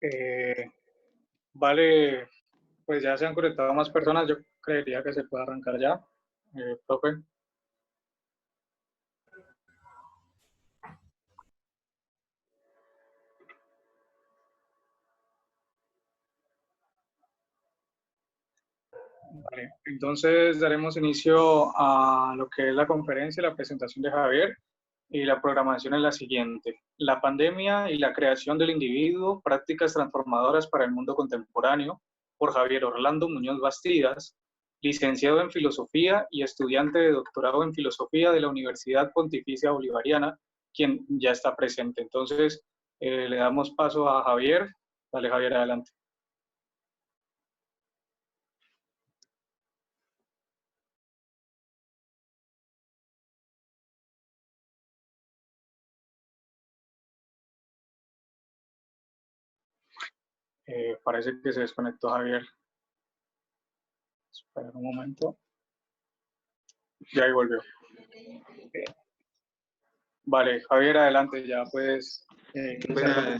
Eh, vale, pues ya se han conectado más personas, yo creería que se puede arrancar ya. Profe. Vale, entonces daremos inicio a lo que es la conferencia, la presentación de Javier, y la programación es la siguiente: la pandemia y la creación del individuo, prácticas transformadoras para el mundo contemporáneo, por Javier Orlando Muñoz Bastidas, licenciado en Filosofía y estudiante de doctorado en Filosofía de la Universidad Pontificia Bolivariana, quien ya está presente. Entonces, le damos paso a Javier. Dale, Javier, adelante. Parece que se desconectó Javier. Espera un momento. Ya ahí volvió. Vale, Javier, adelante, ya puedes iniciar.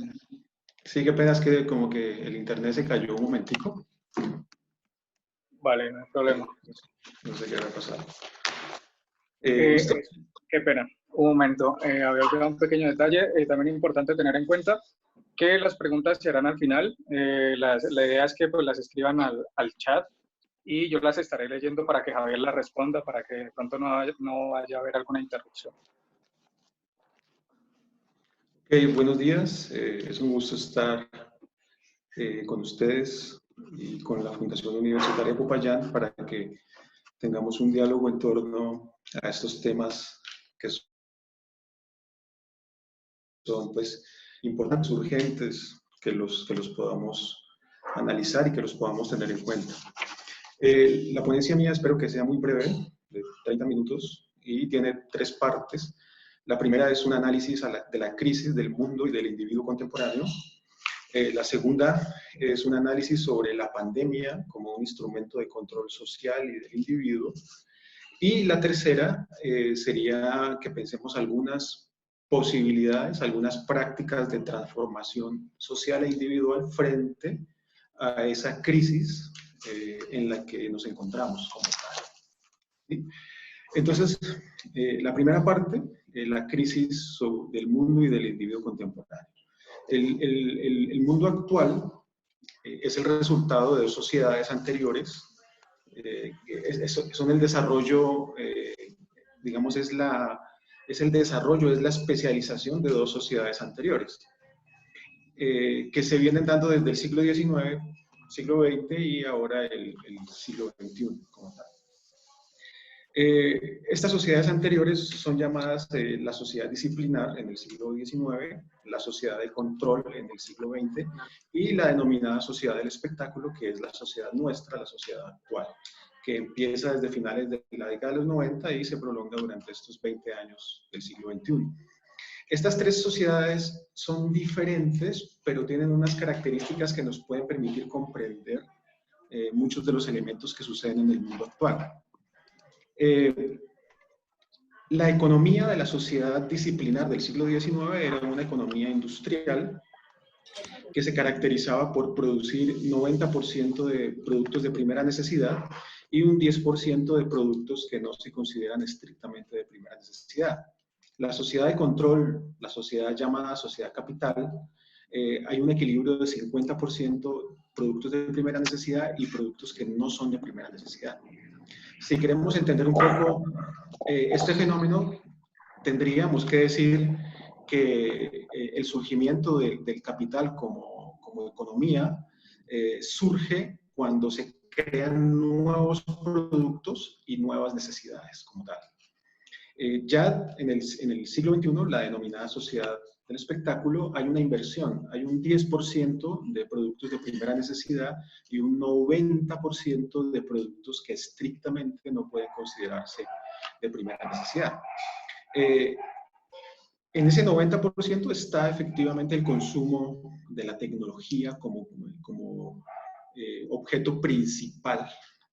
Sí, qué pena, es que como que el internet se cayó un momentico. Vale, no hay problema. No sé qué va a pasar. Qué pena, un momento. Había olvidado un pequeño detalle. También es importante tener en cuenta que las preguntas se harán al final. La idea es que pues, las escriban al chat y yo las estaré leyendo para que Javier las responda, para que de pronto no vaya a haber alguna interrupción. Ok, buenos días. Es un gusto estar con ustedes y con la Fundación Universitaria Popayán para que tengamos un diálogo en torno a estos temas que son pues importantes, urgentes, que los podamos analizar y que los podamos tener en cuenta. La ponencia mía espero que sea muy breve, de 30 minutos, y tiene 3 partes. La primera es un análisis de la crisis del mundo y del individuo contemporáneo. La segunda es un análisis sobre la pandemia como un instrumento de control social y del individuo. Y la tercera sería que pensemos algunas posibilidades, algunas prácticas de transformación social e individual frente a esa crisis en la que nos encontramos como tal. ¿Sí? Entonces, la primera parte, la crisis del mundo y del individuo contemporáneo. El mundo actual es el resultado de 2 sociedades anteriores, son el desarrollo, digamos, es el desarrollo, es la especialización de 2 sociedades anteriores, que se vienen dando desde el siglo XIX, siglo XX y ahora el siglo XXI como tal. Estas sociedades anteriores son llamadas la sociedad disciplinar en el siglo XIX, la sociedad de control en el siglo XX y la denominada sociedad del espectáculo, que es la sociedad nuestra, la sociedad actual, que empieza desde finales de la década de los 90 y se prolonga durante estos 20 años del siglo XXI. Estas 3 sociedades son diferentes, pero tienen unas características que nos pueden permitir comprender muchos de los elementos que suceden en el mundo actual. La economía de la sociedad disciplinar del siglo XIX era una economía industrial que se caracterizaba por producir 90% de productos de primera necesidad y un 10% de productos que no se consideran estrictamente de primera necesidad. La sociedad de control, la sociedad llamada sociedad capital, hay un equilibrio de 50% productos de primera necesidad y productos que no son de primera necesidad. Si queremos entender un poco este fenómeno, tendríamos que decir que el surgimiento del capital como economía surge cuando se crean nuevos productos y nuevas necesidades como tal. Ya en el siglo XXI, la denominada sociedad del espectáculo, hay una inversión, hay un 10% de productos de primera necesidad y un 90% de productos que estrictamente no pueden considerarse de primera necesidad. En ese 90% está efectivamente el consumo de la tecnología como objeto principal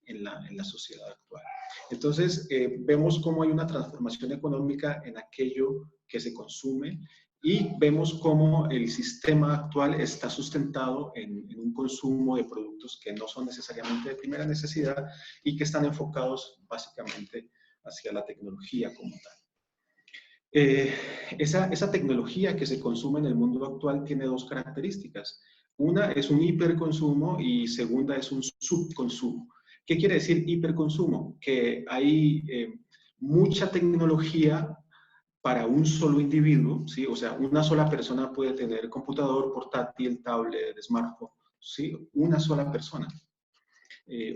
en la sociedad actual. Entonces, vemos cómo hay una transformación económica en aquello que se consume Y vemos cómo el sistema actual está sustentado en un consumo de productos que no son necesariamente de primera necesidad y que están enfocados básicamente hacia la tecnología como tal. Esa tecnología que se consume en el mundo actual tiene dos características. Una es un hiperconsumo y segunda es un subconsumo. ¿Qué quiere decir hiperconsumo? Que hay mucha tecnología para un solo individuo, ¿sí? O sea, una sola persona puede tener computador, portátil, tablet, smartphone, ¿sí? Una sola persona.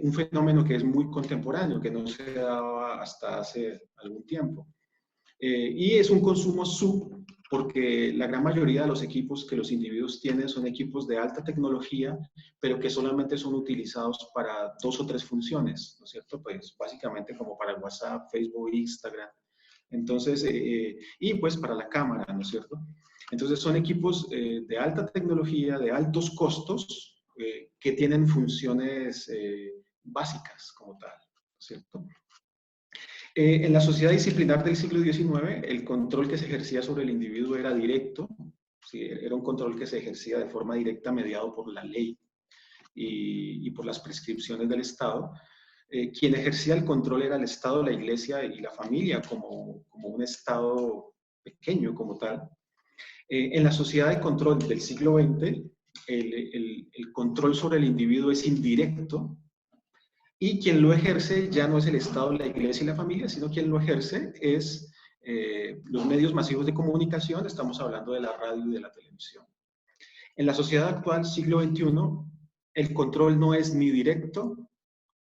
Un fenómeno que es muy contemporáneo, que no se daba hasta hace algún tiempo. Y es un consumo sub, porque la gran mayoría de los equipos que los individuos tienen son equipos de alta tecnología, pero que solamente son utilizados para 2 o 3 funciones, ¿no es cierto? Pues básicamente como para WhatsApp, Facebook, Instagram. Entonces, y pues para la cámara, ¿no es cierto? Entonces son equipos de alta tecnología, de altos costos, que tienen funciones básicas como tal, ¿no es cierto? En la sociedad disciplinar del siglo XIX, el control que se ejercía sobre el individuo era directo, ¿sí? Era un control que se ejercía de forma directa mediado por la ley y por las prescripciones del Estado. Quien ejercía el control era el Estado, la Iglesia y la familia como un Estado pequeño como tal. En la sociedad de control del siglo XX, el control sobre el individuo es indirecto, y quien lo ejerce ya no es el Estado, la Iglesia y la familia, sino quien lo ejerce es los medios masivos de comunicación, estamos hablando de la radio y de la televisión. En la sociedad actual, siglo XXI, el control no es ni directo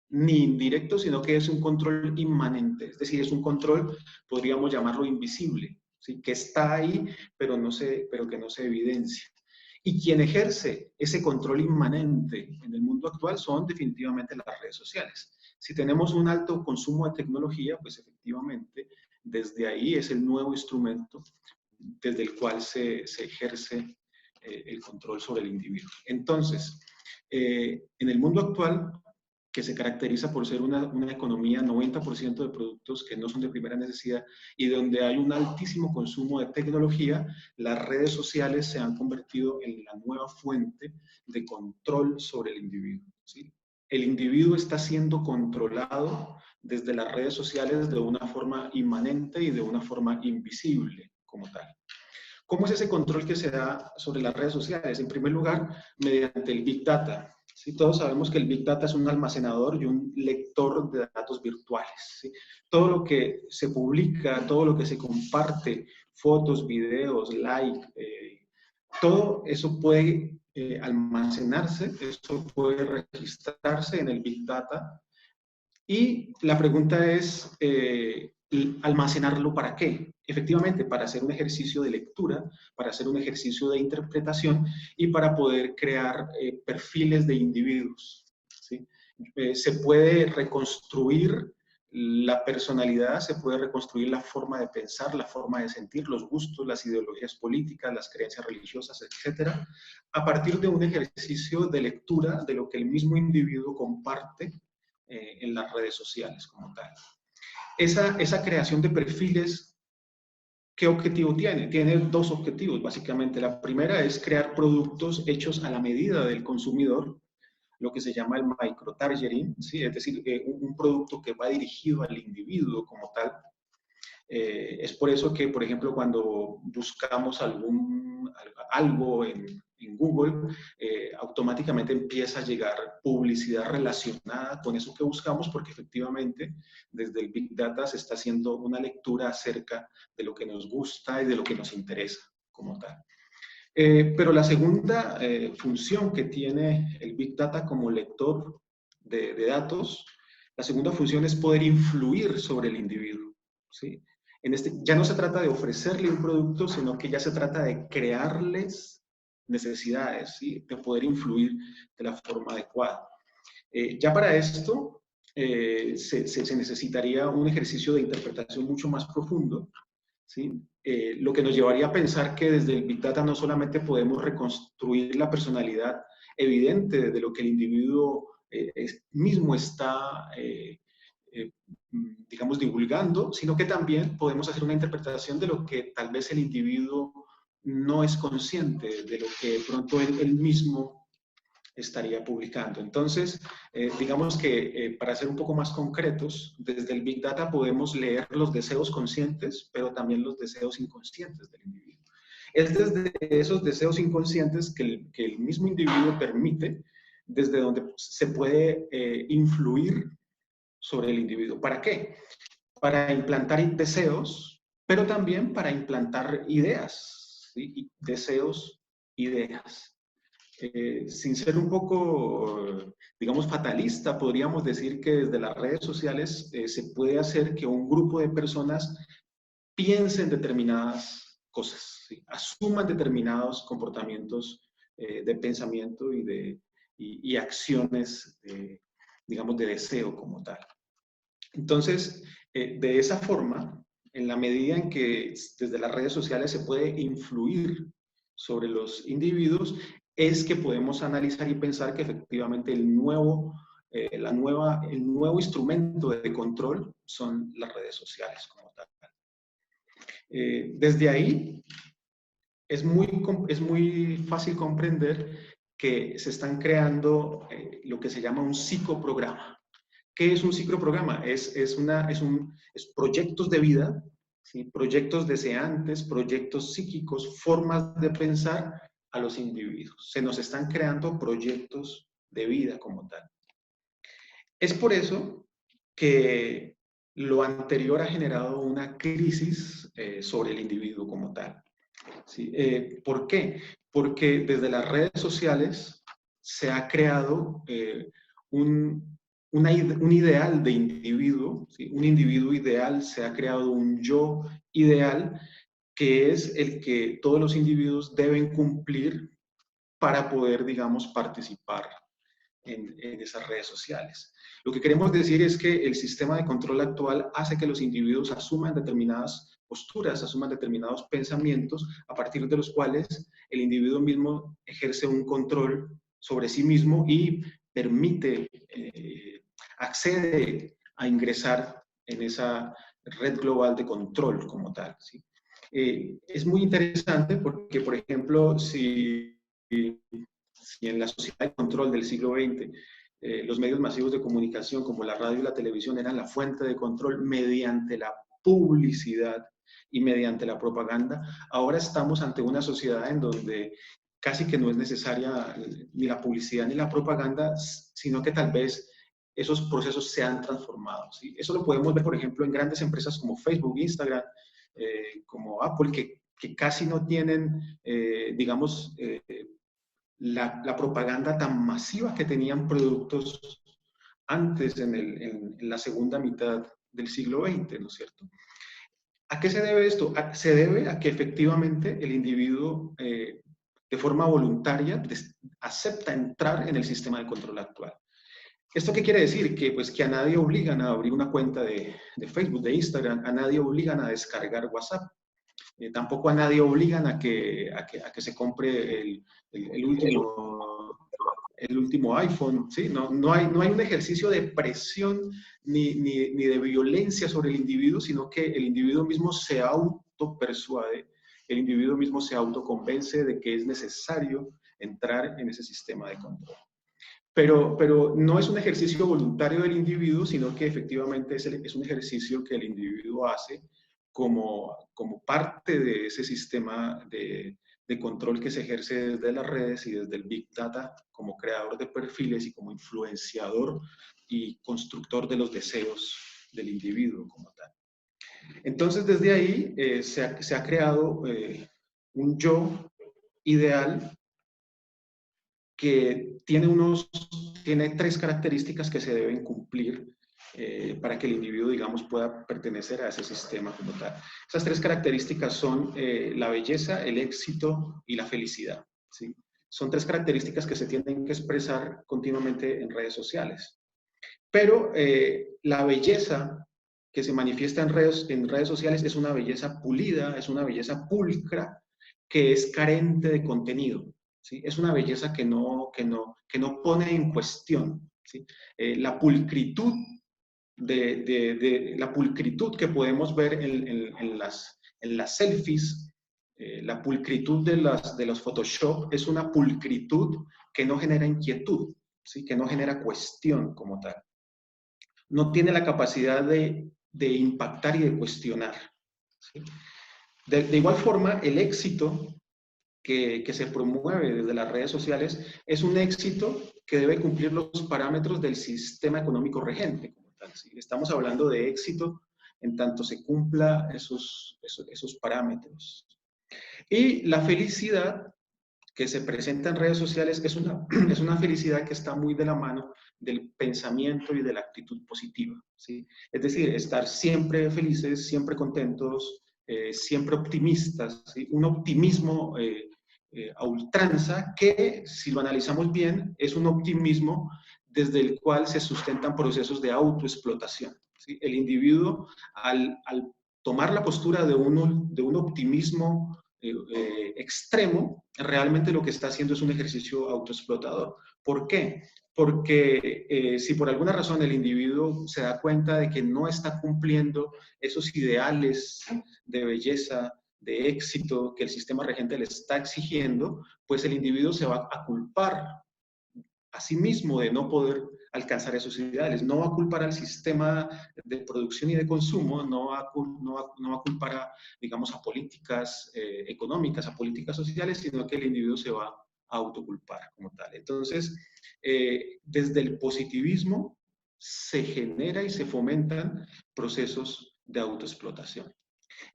ni indirecto, sino que es un control inmanente, es decir, es un control, podríamos llamarlo invisible, ¿sí? Que está ahí, pero que no se evidencia. Y quien ejerce ese control inmanente en el mundo actual son definitivamente las redes sociales. Si tenemos un alto consumo de tecnología, pues efectivamente desde ahí es el nuevo instrumento desde el cual se ejerce el control sobre el individuo. Entonces, en el mundo actual, que se caracteriza por ser una economía 90% de productos que no son de primera necesidad y donde hay un altísimo consumo de tecnología, las redes sociales se han convertido en la nueva fuente de control sobre el individuo, ¿sí? El individuo está siendo controlado desde las redes sociales de una forma inmanente y de una forma invisible como tal. ¿Cómo es ese control que se da sobre las redes sociales? En primer lugar, mediante el Big Data. ¿Sí? Todos sabemos que el Big Data es un almacenador y un lector de datos virtuales. ¿Sí? Todo lo que se publica, todo lo que se comparte, fotos, videos, todo eso puede almacenarse, eso puede registrarse en el Big Data. Y la pregunta es, ¿almacenarlo para qué? Efectivamente, para hacer un ejercicio de lectura, para hacer un ejercicio de interpretación y para poder crear perfiles de individuos, ¿sí? Se puede reconstruir la personalidad, se puede reconstruir la forma de pensar, la forma de sentir, los gustos, las ideologías políticas, las creencias religiosas, etcétera, a partir de un ejercicio de lectura de lo que el mismo individuo comparte en las redes sociales como tal. Esa creación de perfiles, ¿qué objetivo tiene? Tiene dos objetivos, básicamente. La primera es crear productos hechos a la medida del consumidor, lo que se llama el microtargeting, ¿sí? Es decir, un producto que va dirigido al individuo como tal. Es por eso que, por ejemplo, cuando buscamos algo en Google, automáticamente empieza a llegar publicidad relacionada con eso que buscamos, porque efectivamente desde el Big Data se está haciendo una lectura acerca de lo que nos gusta y de lo que nos interesa como tal. Pero la segunda función que tiene el Big Data como lector de datos, la segunda función es poder influir sobre el individuo, ¿sí? Ya no se trata de ofrecerle un producto, sino que ya se trata de crearles necesidades, ¿sí? De poder influir de la forma adecuada. Ya para esto se necesitaría un ejercicio de interpretación mucho más profundo, ¿sí? Lo que nos llevaría a pensar que desde el Big Data no solamente podemos reconstruir la personalidad evidente de lo que el individuo mismo está digamos, divulgando, sino que también podemos hacer una interpretación de lo que tal vez el individuo no es consciente de lo que de pronto él mismo estaría publicando. Entonces, digamos que para ser un poco más concretos, desde el Big Data podemos leer los deseos conscientes, pero también los deseos inconscientes del individuo. Es desde esos deseos inconscientes que el mismo individuo permite, desde donde se puede influir sobre el individuo. ¿Para qué? Para implantar deseos, pero también para implantar ideas, ¿sí? Deseos, ideas. Sin ser un poco, digamos, fatalista, podríamos decir que desde las redes sociales se puede hacer que un grupo de personas piensen determinadas cosas, ¿sí? Asuman determinados comportamientos de pensamiento y acciones, digamos, de deseo como tal. Entonces, de esa forma, en la medida en que desde las redes sociales se puede influir sobre los individuos, es que podemos analizar y pensar que efectivamente el nuevo instrumento de control son las redes sociales como tal. Desde ahí es muy fácil comprender que se están creando lo que se llama un psicoprograma. ¿Qué es un psicoprograma? Es proyectos de vida, ¿sí? Proyectos deseantes, proyectos psíquicos, formas de pensar a los individuos. Se nos están creando proyectos de vida como tal. Es por eso que lo anterior ha generado una crisis sobre el individuo como tal. ¿Sí? ¿Por qué? Porque desde las redes sociales se ha creado un ideal de individuo, ¿sí? Un individuo ideal, se ha creado un yo ideal que es el que todos los individuos deben cumplir para poder, digamos, participar en esas redes sociales. Lo que queremos decir es que el sistema de control actual hace que los individuos asuman determinadas posturas, asuman determinados pensamientos, a partir de los cuales el individuo mismo ejerce un control sobre sí mismo y permite, accede a ingresar en esa red global de control como tal, ¿sí? Es muy interesante porque, por ejemplo, si en la sociedad de control del siglo XX los medios masivos de comunicación como la radio y la televisión eran la fuente de control mediante la publicidad y mediante la propaganda, ahora estamos ante una sociedad en donde casi que no es necesaria ni la publicidad ni la propaganda, sino que tal vez esos procesos se han transformado, ¿sí? Eso lo podemos ver, por ejemplo, en grandes empresas como Facebook, Instagram, como Apple, que casi no tienen, digamos, la propaganda tan masiva que tenían productos antes en la segunda mitad del siglo XX, ¿no es cierto? ¿A qué se debe esto? Se debe a que efectivamente el individuo de forma voluntaria acepta entrar en el sistema de control actual. ¿Esto qué quiere decir? Que, pues, que a nadie obligan a abrir una cuenta de Facebook, de Instagram, a nadie obligan a descargar WhatsApp. Tampoco a nadie obligan a que se compre el último iPhone, ¿sí? No hay un ejercicio de presión ni de violencia sobre el individuo, sino que el individuo mismo se autopersuade, el individuo mismo se autoconvence de que es necesario entrar en ese sistema de control. Pero no es un ejercicio voluntario del individuo, sino que efectivamente es un ejercicio que el individuo hace como parte de ese sistema de control que se ejerce desde las redes y desde el Big Data como creador de perfiles y como influenciador y constructor de los deseos del individuo como tal. Entonces, desde ahí se ha creado un yo ideal que tiene tres características que se deben cumplir para que el individuo, digamos, pueda pertenecer a ese sistema como tal. Esas tres características son la belleza, el éxito y la felicidad, ¿sí? Son tres características que se tienen que expresar continuamente en redes sociales. Pero la belleza que se manifiesta en redes sociales es una belleza pulida, es una belleza pulcra, que es carente de contenido, ¿sí? Es una belleza que no pone en cuestión, ¿sí? La pulcritud la pulcritud que podemos ver en las selfies La pulcritud de los Photoshop es una pulcritud que no genera inquietud, ¿sí? Que no genera cuestión como tal. No tiene la capacidad de impactar y de cuestionar, ¿sí? De igual forma, el éxito que se promueve desde las redes sociales es un éxito que debe cumplir los parámetros del sistema económico regente, como tal, ¿sí? Estamos hablando de éxito en tanto se cumpla esos parámetros. Y la felicidad que se presenta en redes sociales es es una felicidad que está muy de la mano del pensamiento y de la actitud positiva, ¿sí? Es decir, estar siempre felices, siempre contentos, siempre optimistas, ¿sí? Un optimismo a ultranza que, si lo analizamos bien, es un optimismo desde el cual se sustentan procesos de autoexplotación, ¿sí? El individuo, al tomar la postura de un optimismo extremo, realmente lo que está haciendo es un ejercicio autoexplotador. ¿Por qué? Porque si por alguna razón el individuo se da cuenta de que no está cumpliendo esos ideales de belleza, de éxito que el sistema regente le está exigiendo, pues el individuo se va a culpar a sí mismo de no poder alcanzar esos ideales. No va a culpar al sistema de producción y de consumo, no va a culpar a, digamos, a políticas económicas, a políticas sociales, sino que el individuo se va a autoculpar como tal. Entonces, desde el positivismo se genera y se fomentan procesos de autoexplotación.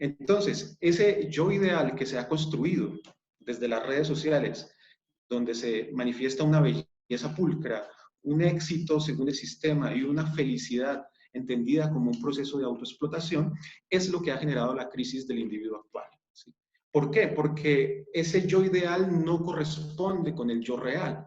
Entonces, ese yo ideal que se ha construido desde las redes sociales, donde se manifiesta una belleza pulcra, un éxito según el sistema y una felicidad entendida como un proceso de autoexplotación, es lo que ha generado la crisis del individuo actual, ¿sí? ¿Por qué? Porque ese yo ideal no corresponde con el yo real.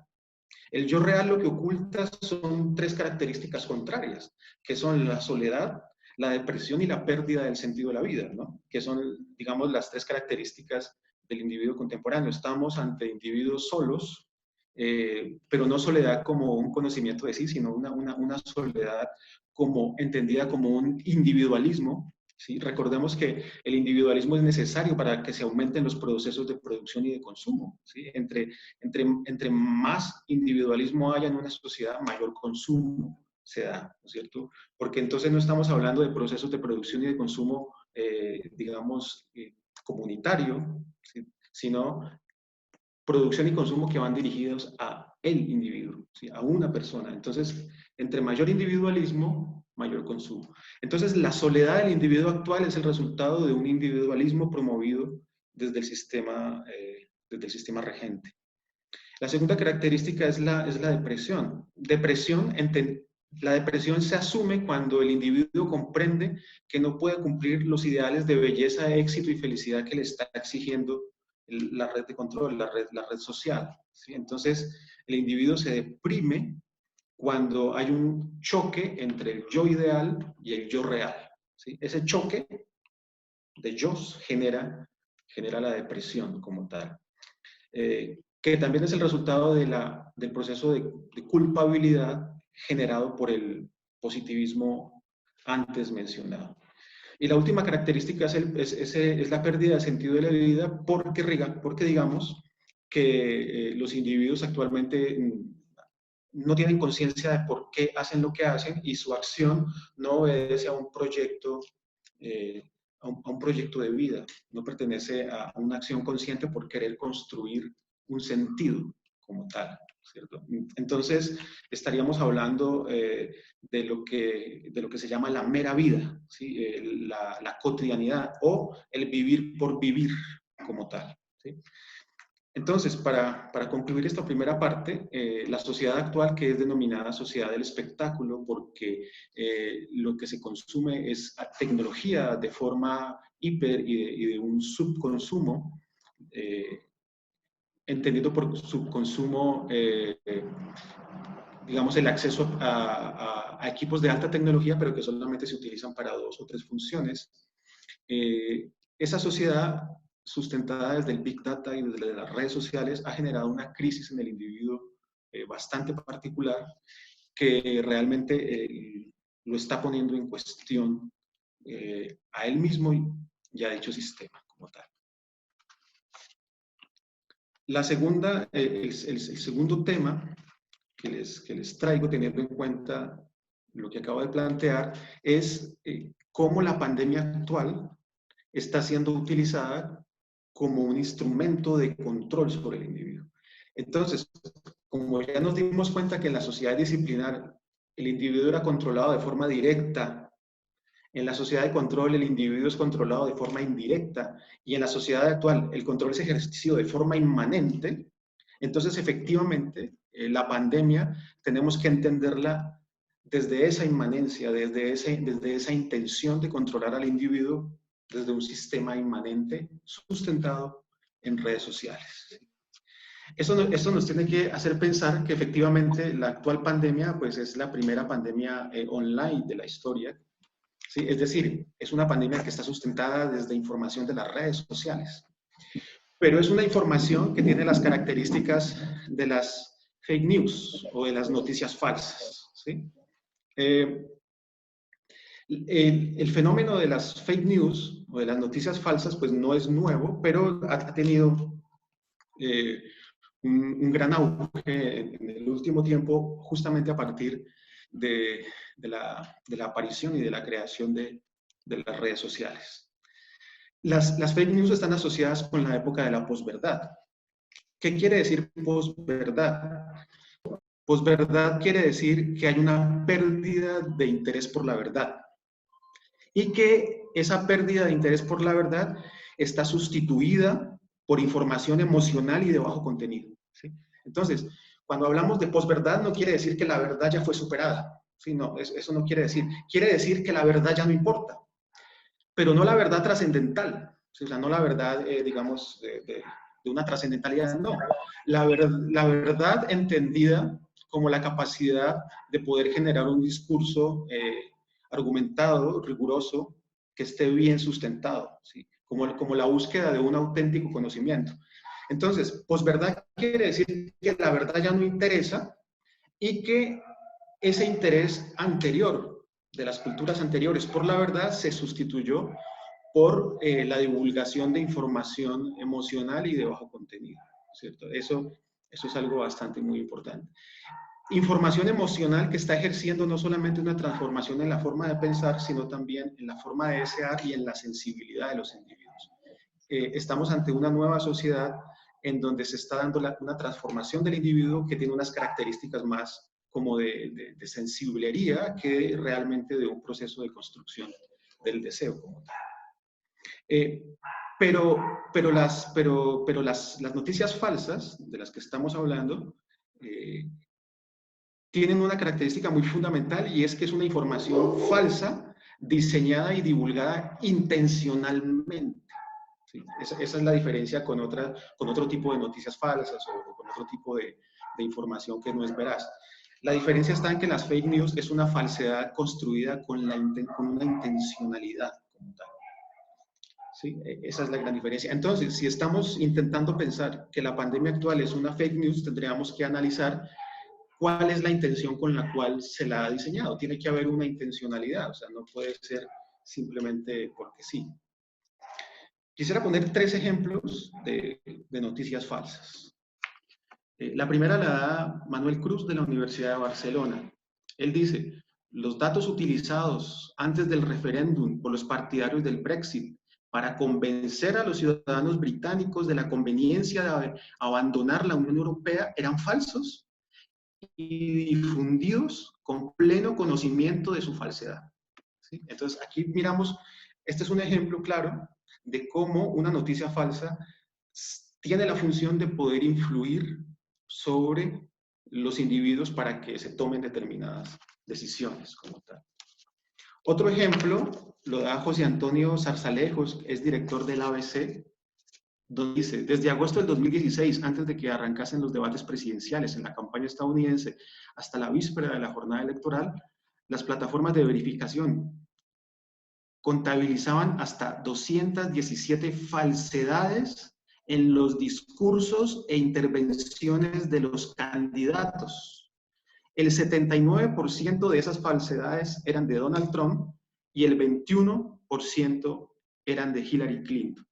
El yo real lo que oculta son tres características contrarias, que son la soledad, la depresión y la pérdida del sentido de la vida, ¿no? Que son, digamos, las tres características del individuo contemporáneo. Estamos ante individuos solos, pero no soledad como un conocimiento de sí, sino una soledad como entendida como un individualismo, ¿sí? Recordemos que el individualismo es necesario para que se aumenten los procesos de producción y de consumo, ¿sí? Entre más individualismo haya en una sociedad, mayor consumo se da, ¿no es cierto? Porque entonces no estamos hablando de procesos de producción y de consumo, digamos, comunitario, ¿sí? Sino producción y consumo que van dirigidos a el individuo, ¿sí? A una persona. Entonces, entre mayor individualismo, mayor consumo. Entonces, la soledad del individuo actual es el resultado de un individualismo promovido desde el sistema regente. La segunda característica es la depresión. La depresión se asume cuando el individuo comprende que no puede cumplir los ideales de belleza, éxito y felicidad que le está exigiendo la red de control, la red social, ¿sí? Entonces, el individuo se deprime cuando hay un choque entre el yo ideal y el yo real, ¿sí? Ese choque de yo genera la depresión como tal. Que también es el resultado del proceso de culpabilidad generado por el positivismo antes mencionado. Y la última característica es la pérdida de sentido de la vida porque digamos que los individuos actualmente no tienen conciencia de por qué hacen lo que hacen y su acción no obedece a un proyecto, a un proyecto de vida, no pertenece a una acción consciente por querer construir un sentido como tal, ¿cierto? Entonces, estaríamos hablando de lo que se llama la mera vida, ¿sí? La cotidianidad o el vivir por vivir como tal, ¿sí? Entonces, para concluir esta primera parte, la sociedad actual, que es denominada sociedad del espectáculo, porque lo que se consume es tecnología de forma hiper y de un subconsumo, entendiendo por subconsumo, digamos, el acceso a equipos de alta tecnología, pero que solamente se utilizan para 2 o 3 funciones. Esa sociedad sustentada desde el Big Data y desde las redes sociales ha generado una crisis en el individuo bastante particular que realmente lo está poniendo en cuestión a él mismo y a dicho sistema como tal. La segunda, el segundo tema que les traigo, teniendo en cuenta lo que acabo de plantear, es cómo la pandemia actual está siendo utilizada como un instrumento de control sobre el individuo. Entonces, como ya nos dimos cuenta que en la sociedad disciplinar el individuo era controlado de forma directa, en la sociedad de control el individuo es controlado de forma indirecta y en la sociedad actual el control es ejercido de forma inmanente, entonces efectivamente la pandemia tenemos que entenderla desde esa inmanencia, desde esa intención de controlar al individuo desde un sistema inmanente sustentado en redes sociales. Esto nos tiene que hacer pensar que efectivamente la actual pandemia pues, es la primera pandemia online de la historia. ¿Sí? Es decir, es una pandemia que está sustentada desde información de las redes sociales. Pero es una información que tiene las características de las fake news o de las noticias falsas. ¿Sí? El fenómeno de las fake news o de las noticias falsas pues no es nuevo, pero ha tenido un gran auge en el último tiempo justamente a partir de la aparición y de la creación de las redes sociales. Las fake news están asociadas con la época de la posverdad. ¿Qué quiere decir posverdad? Posverdad quiere decir que hay una pérdida de interés por la verdad y que esa pérdida de interés por la verdad está sustituida por información emocional y de bajo contenido. ¿Sí? Entonces, cuando hablamos de posverdad no quiere decir que la verdad ya fue superada. ¿Sí? No, eso no quiere decir. Quiere decir que la verdad ya no importa, pero no la verdad trascendental. ¿Sí? O sea, no la verdad, digamos, de una trascendentalidad, no. La verdad entendida como la capacidad de poder generar un discurso argumentado, riguroso, que esté bien sustentado, ¿sí? Como la búsqueda de un auténtico conocimiento. Entonces, posverdad quiere decir que la verdad ya no interesa y que ese interés anterior, de las culturas anteriores por la verdad, se sustituyó por la divulgación de información emocional y de bajo contenido, ¿cierto? Eso es algo bastante muy importante. Información emocional que está ejerciendo no solamente una transformación en la forma de pensar, sino también en la forma de desear y en la sensibilidad de los individuos. Estamos ante una nueva sociedad en donde se está dando una transformación del individuo que tiene unas características más como de sensiblería que realmente de un proceso de construcción del deseo como tal. Pero las noticias falsas de las que estamos hablando tienen una característica muy fundamental y es que es una información falsa diseñada y divulgada intencionalmente. ¿Sí? Esa es la diferencia con otro tipo de noticias falsas o con otro tipo de información que no es veraz. La diferencia está en que las fake news es una falsedad construida con una intencionalidad como tal. ¿Sí? Esa es la gran diferencia. Entonces, si estamos intentando pensar que la pandemia actual es una fake news, tendríamos que analizar cuál es la intención con la cual se la ha diseñado. Tiene que haber una intencionalidad, o sea, no puede ser simplemente porque sí. Quisiera poner 3 ejemplos de noticias falsas. La primera la da Manuel Cruz de la Universidad de Barcelona. Él dice, los datos utilizados antes del referéndum por los partidarios del Brexit para convencer a los ciudadanos británicos de la conveniencia de abandonar la Unión Europea eran falsos y difundidos con pleno conocimiento de su falsedad. ¿Sí? Entonces, aquí miramos, este es un ejemplo claro de cómo una noticia falsa tiene la función de poder influir sobre los individuos para que se tomen determinadas decisiones como tal. Otro ejemplo lo da José Antonio Zarzalejos, es director del ABC, donde dice, desde agosto del 2016, antes de que arrancasen los debates presidenciales en la campaña estadounidense, hasta la víspera de la jornada electoral, las plataformas de verificación contabilizaban hasta 217 falsedades en los discursos e intervenciones de los candidatos. El 79% de esas falsedades eran de Donald Trump y el 21% eran de Hillary Clinton.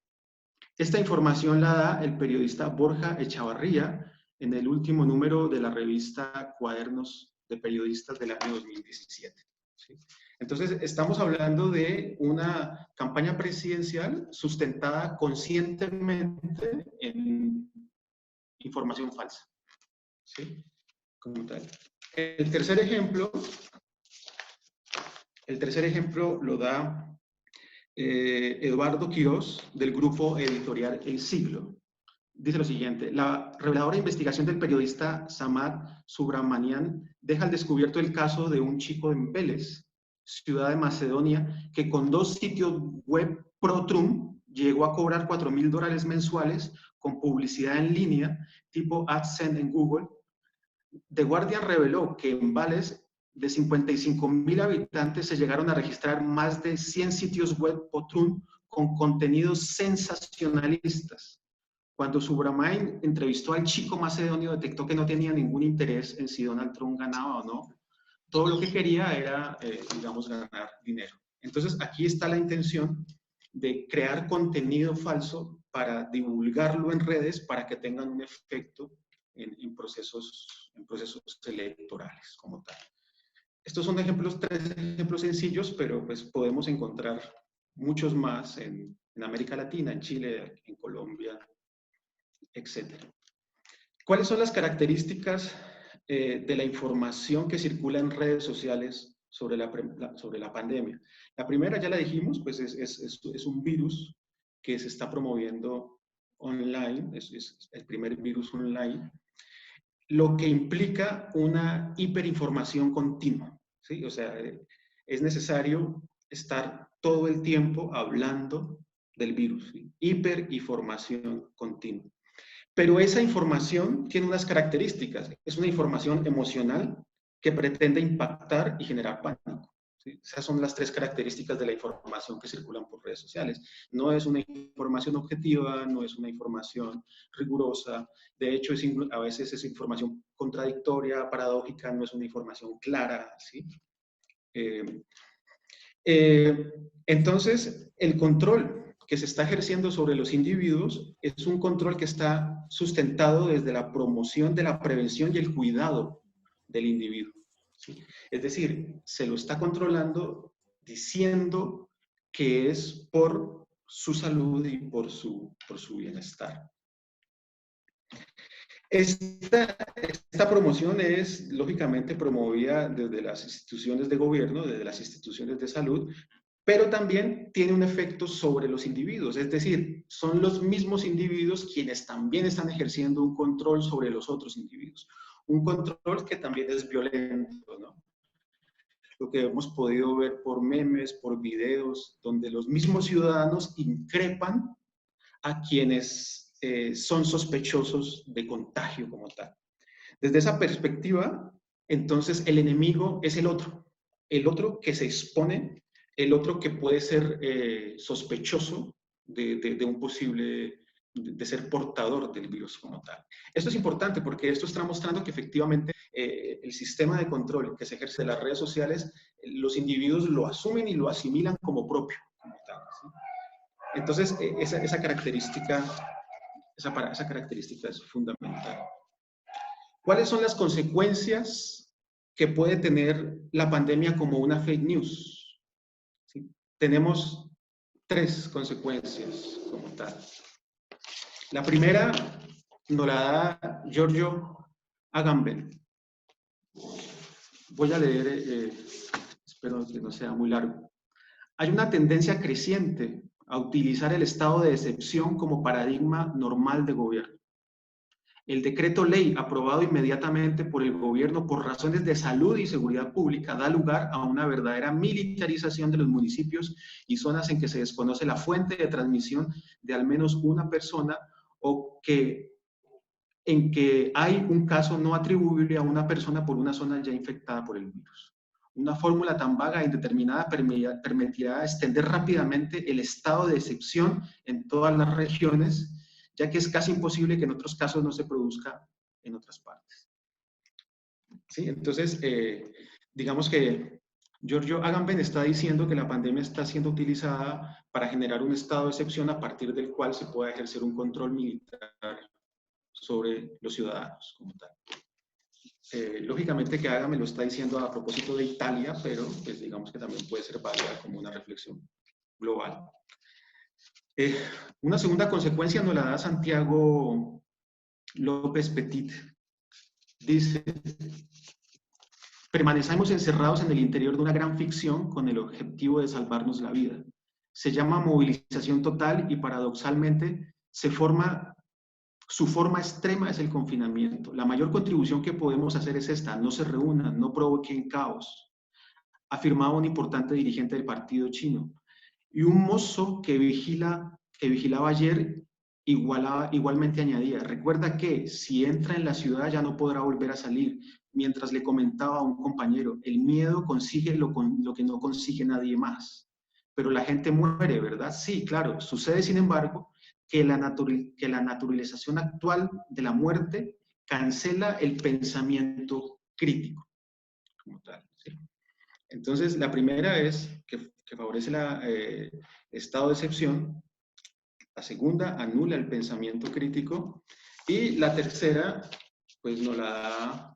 Esta información la da el periodista Borja Echavarría en el último número de la revista Cuadernos de Periodistas del año 2017. ¿Sí? Entonces, estamos hablando de una campaña presidencial sustentada conscientemente en información falsa. ¿Sí? Como tal. El tercer ejemplo lo da Eduardo Quirós, del grupo editorial El Siglo. Dice lo siguiente: la reveladora investigación del periodista Samad Subramanian deja al descubierto el caso de un chico en Vélez, ciudad de Macedonia, que con 2 sitios web pro-Trump llegó a cobrar $4.000 mensuales con publicidad en línea, tipo AdSense en Google. The Guardian reveló que en Vélez, de 55.000 habitantes, se llegaron a registrar más de 100 sitios web pro-Trump con contenidos sensacionalistas. Cuando Subramanian entrevistó al chico macedonio, detectó que no tenía ningún interés en si Donald Trump ganaba o no. Todo lo que quería era, digamos, ganar dinero. Entonces, aquí está la intención de crear contenido falso para divulgarlo en redes para que tengan un efecto en procesos electorales como tal. Estos son 3 ejemplos sencillos, pero pues podemos encontrar muchos más en América Latina, en Chile, en Colombia, etc. ¿Cuáles son las características de la información que circula en redes sociales sobre la pandemia? La primera, ya la dijimos, pues es un virus que se está promoviendo online, es el primer virus online, lo que implica una hiperinformación continua, ¿sí? O sea, es necesario estar todo el tiempo hablando del virus, ¿sí? Hiperinformación continua. Pero esa información tiene unas características. Es una información emocional que pretende impactar y generar pánico. ¿Sí? Esas son las 3 características de la información que circulan por redes sociales. No es una información objetiva, no es una información rigurosa. De hecho, a veces es información contradictoria, paradójica, no es una información clara. ¿Sí? Entonces, el control que se está ejerciendo sobre los individuos es un control que está sustentado desde la promoción de la prevención y el cuidado del individuo. ¿Sí? Es decir, se lo está controlando diciendo que es por su salud y por su bienestar. Esta promoción es, lógicamente, promovida desde las instituciones de gobierno, desde las instituciones de salud, pero también tiene un efecto sobre los individuos, es decir, son los mismos individuos quienes también están ejerciendo un control sobre los otros individuos. Un control que también es violento, ¿no? Lo que hemos podido ver por memes, por videos, donde los mismos ciudadanos increpan a quienes son sospechosos de contagio como tal. Desde esa perspectiva, entonces el enemigo es el otro que se expone, el otro que puede ser sospechoso de un posible, de ser portador del virus como tal. Esto es importante porque esto está mostrando que efectivamente el sistema de control que se ejerce en las redes sociales, los individuos lo asumen y lo asimilan como propio, como tal, ¿sí? Entonces, esa característica es fundamental. ¿Cuáles son las consecuencias que puede tener la pandemia como una fake news? ¿Sí? Tenemos 3 consecuencias como tal. La primera nos la da Giorgio Agamben. Voy a leer, espero que no sea muy largo. Hay una tendencia creciente a utilizar el estado de excepción como paradigma normal de gobierno. El decreto ley aprobado inmediatamente por el gobierno por razones de salud y seguridad pública da lugar a una verdadera militarización de los municipios y zonas en que se desconoce la fuente de transmisión de al menos una persona o en que hay un caso no atribuible a una persona por una zona ya infectada por el virus. Una fórmula tan vaga e indeterminada permitirá extender rápidamente el estado de excepción en todas las regiones, ya que es casi imposible que en otros casos no se produzca en otras partes. ¿Sí? Entonces, digamos que Giorgio Agamben está diciendo que la pandemia está siendo utilizada para generar un estado de excepción a partir del cual se pueda ejercer un control militar sobre los ciudadanos como tal. Lógicamente que Agamben lo está diciendo a propósito de Italia, pero pues digamos que también puede ser válida como una reflexión global. Una segunda consecuencia nos la da Santiago López Petit. Dice: permanecemos encerrados en el interior de una gran ficción con el objetivo de salvarnos la vida. Se llama movilización total y paradoxalmente su forma extrema es el confinamiento. La mayor contribución que podemos hacer es esta: no se reúnan, no provoquen caos, afirmaba un importante dirigente del partido chino. Y un mozo que vigilaba ayer igualmente añadía: recuerda que si entra en la ciudad ya no podrá volver a salir. Mientras le comentaba a un compañero: el miedo consigue lo que no consigue nadie más. Pero la gente muere, ¿verdad? Sí, claro. Sucede, sin embargo, que la naturalización actual de la muerte cancela el pensamiento crítico, como tal, ¿sí? Entonces, la primera es que favorece el estado de excepción. La segunda, anula el pensamiento crítico. Y la tercera, pues nos la da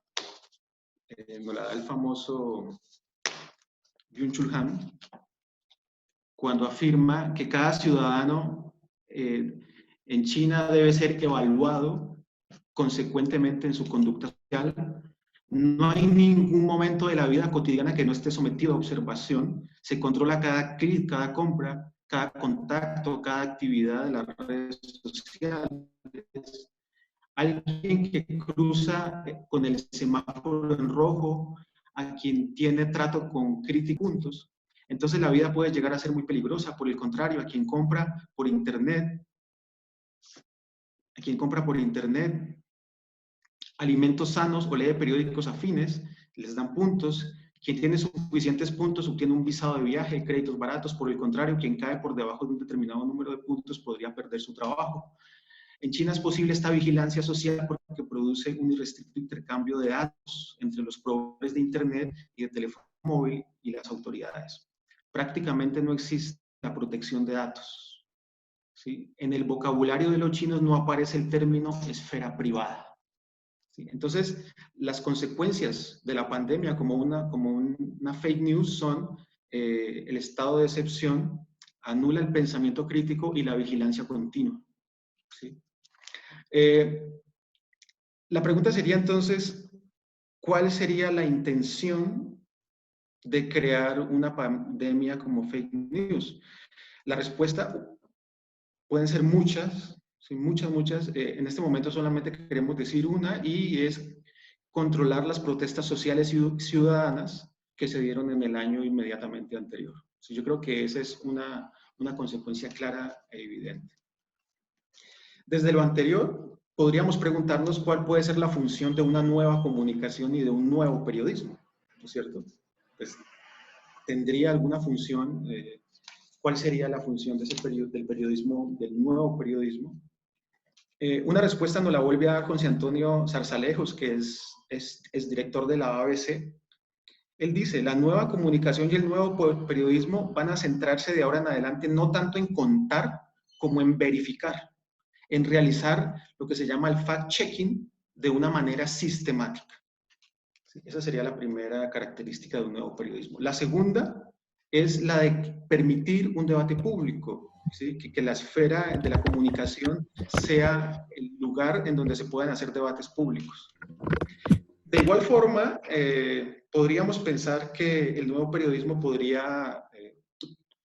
el famoso Byung-Chul Han, cuando afirma que cada ciudadano en China debe ser evaluado consecuentemente en su conducta social. No hay ningún momento de la vida cotidiana que no esté sometido a observación. Se controla cada clic, cada compra, cada contacto, cada actividad de las redes sociales. Alguien que cruza con el semáforo en rojo, a quien tiene trato con críticos puntos. Entonces la vida puede llegar a ser muy peligrosa. Por el contrario, a quien compra por internet alimentos sanos o lee periódicos afines, les dan puntos. Quien tiene suficientes puntos obtiene un visado de viaje, créditos baratos. Por el contrario, quien cae por debajo de un determinado número de puntos podría perder su trabajo. En China es posible esta vigilancia social porque produce un irrestricto intercambio de datos entre los proveedores de Internet y de teléfono móvil y las autoridades. Prácticamente no existe la protección de datos, ¿sí? En el vocabulario de los chinos no aparece el término esfera privada. ¿Sí? Entonces, las consecuencias de la pandemia como una fake news son el estado de excepción, anula el pensamiento crítico y la vigilancia continua. ¿Sí? La pregunta sería entonces, ¿cuál sería la intención de crear una pandemia como fake news? La respuesta pueden ser muchas, ¿sí? Muchas. En este momento solamente queremos decir una, y es controlar las protestas sociales y ciudadanas que se dieron en el año inmediatamente anterior. Sí, yo creo que esa es una consecuencia clara e evidente. Desde lo anterior, podríamos preguntarnos cuál puede ser la función de una nueva comunicación y de un nuevo periodismo, ¿no es cierto? Pues, ¿tendría alguna función? ¿Cuál sería la función de del periodismo, del nuevo periodismo? Una respuesta nos la vuelve a dar José Antonio Zarzalejos, que es director de la ABC. Él dice: la nueva comunicación y el nuevo periodismo van a centrarse de ahora en adelante no tanto en contar como en verificar, en realizar lo que se llama el fact-checking de una manera sistemática. ¿Sí? Esa sería la primera característica de un nuevo periodismo. La segunda es la de permitir un debate público, ¿sí? Que la esfera de la comunicación sea el lugar en donde se puedan hacer debates públicos. De igual forma, podríamos pensar que el nuevo periodismo podría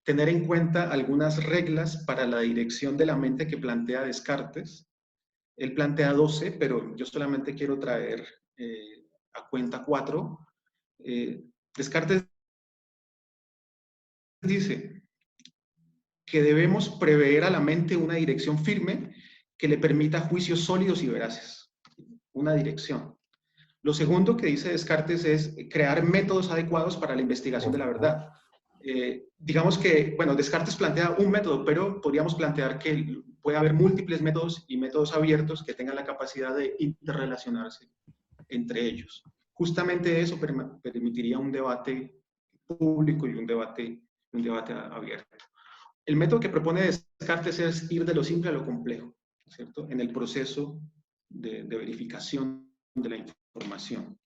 tener en cuenta algunas reglas para la dirección de la mente que plantea Descartes. Él plantea 12, pero yo solamente quiero traer a cuenta 4. Descartes dice que debemos prever a la mente una dirección firme que le permita juicios sólidos y veraces. Una dirección. Lo segundo que dice Descartes es crear métodos adecuados para la investigación de la verdad. Digamos que, bueno, Descartes plantea un método, pero podríamos plantear que puede haber múltiples métodos y métodos abiertos que tengan la capacidad de interrelacionarse entre ellos. Justamente eso permitiría un debate público y un debate abierto. El método que propone Descartes es ir de lo simple a lo complejo, ¿cierto? En el proceso de verificación de la información.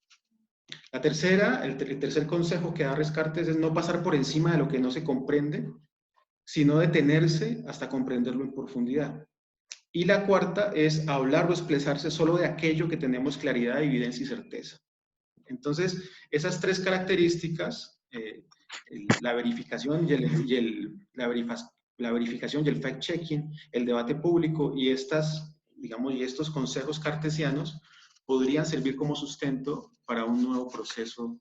La tercera, el tercer consejo que da Descartes es no pasar por encima de lo que no se comprende, sino detenerse hasta comprenderlo en profundidad. Y la cuarta es hablar o expresarse solo de aquello que tenemos claridad, evidencia y certeza. Entonces, esas tres características, la verificación la verificación y el fact-checking, el debate público y estos consejos cartesianos podrían servir como sustento para un nuevo proceso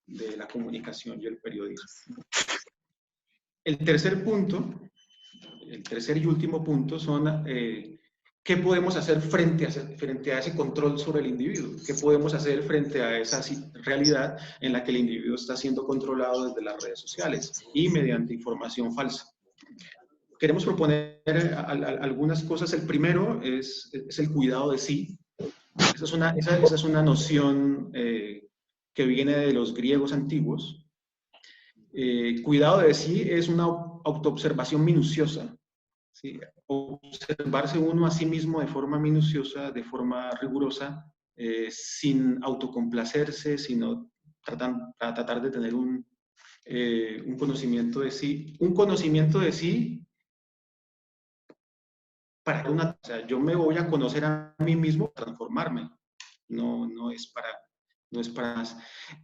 de la comunicación y el periodismo. El tercer y último punto son ¿qué podemos hacer frente a ese control sobre el individuo? ¿Qué podemos hacer frente a esa realidad en la que el individuo está siendo controlado desde las redes sociales y mediante información falsa? Queremos proponer algunas cosas. El primero es el cuidado de sí. Esa es una noción que viene de los griegos antiguos. Cuidado de sí es una autoobservación minuciosa. ¿Sí? Observarse uno a sí mismo de forma minuciosa, de forma rigurosa, sin autocomplacerse, sino tratar de tener un conocimiento de sí. Un conocimiento de sí para o sea, yo me voy a conocer a mí mismo, transformarme. No es para más.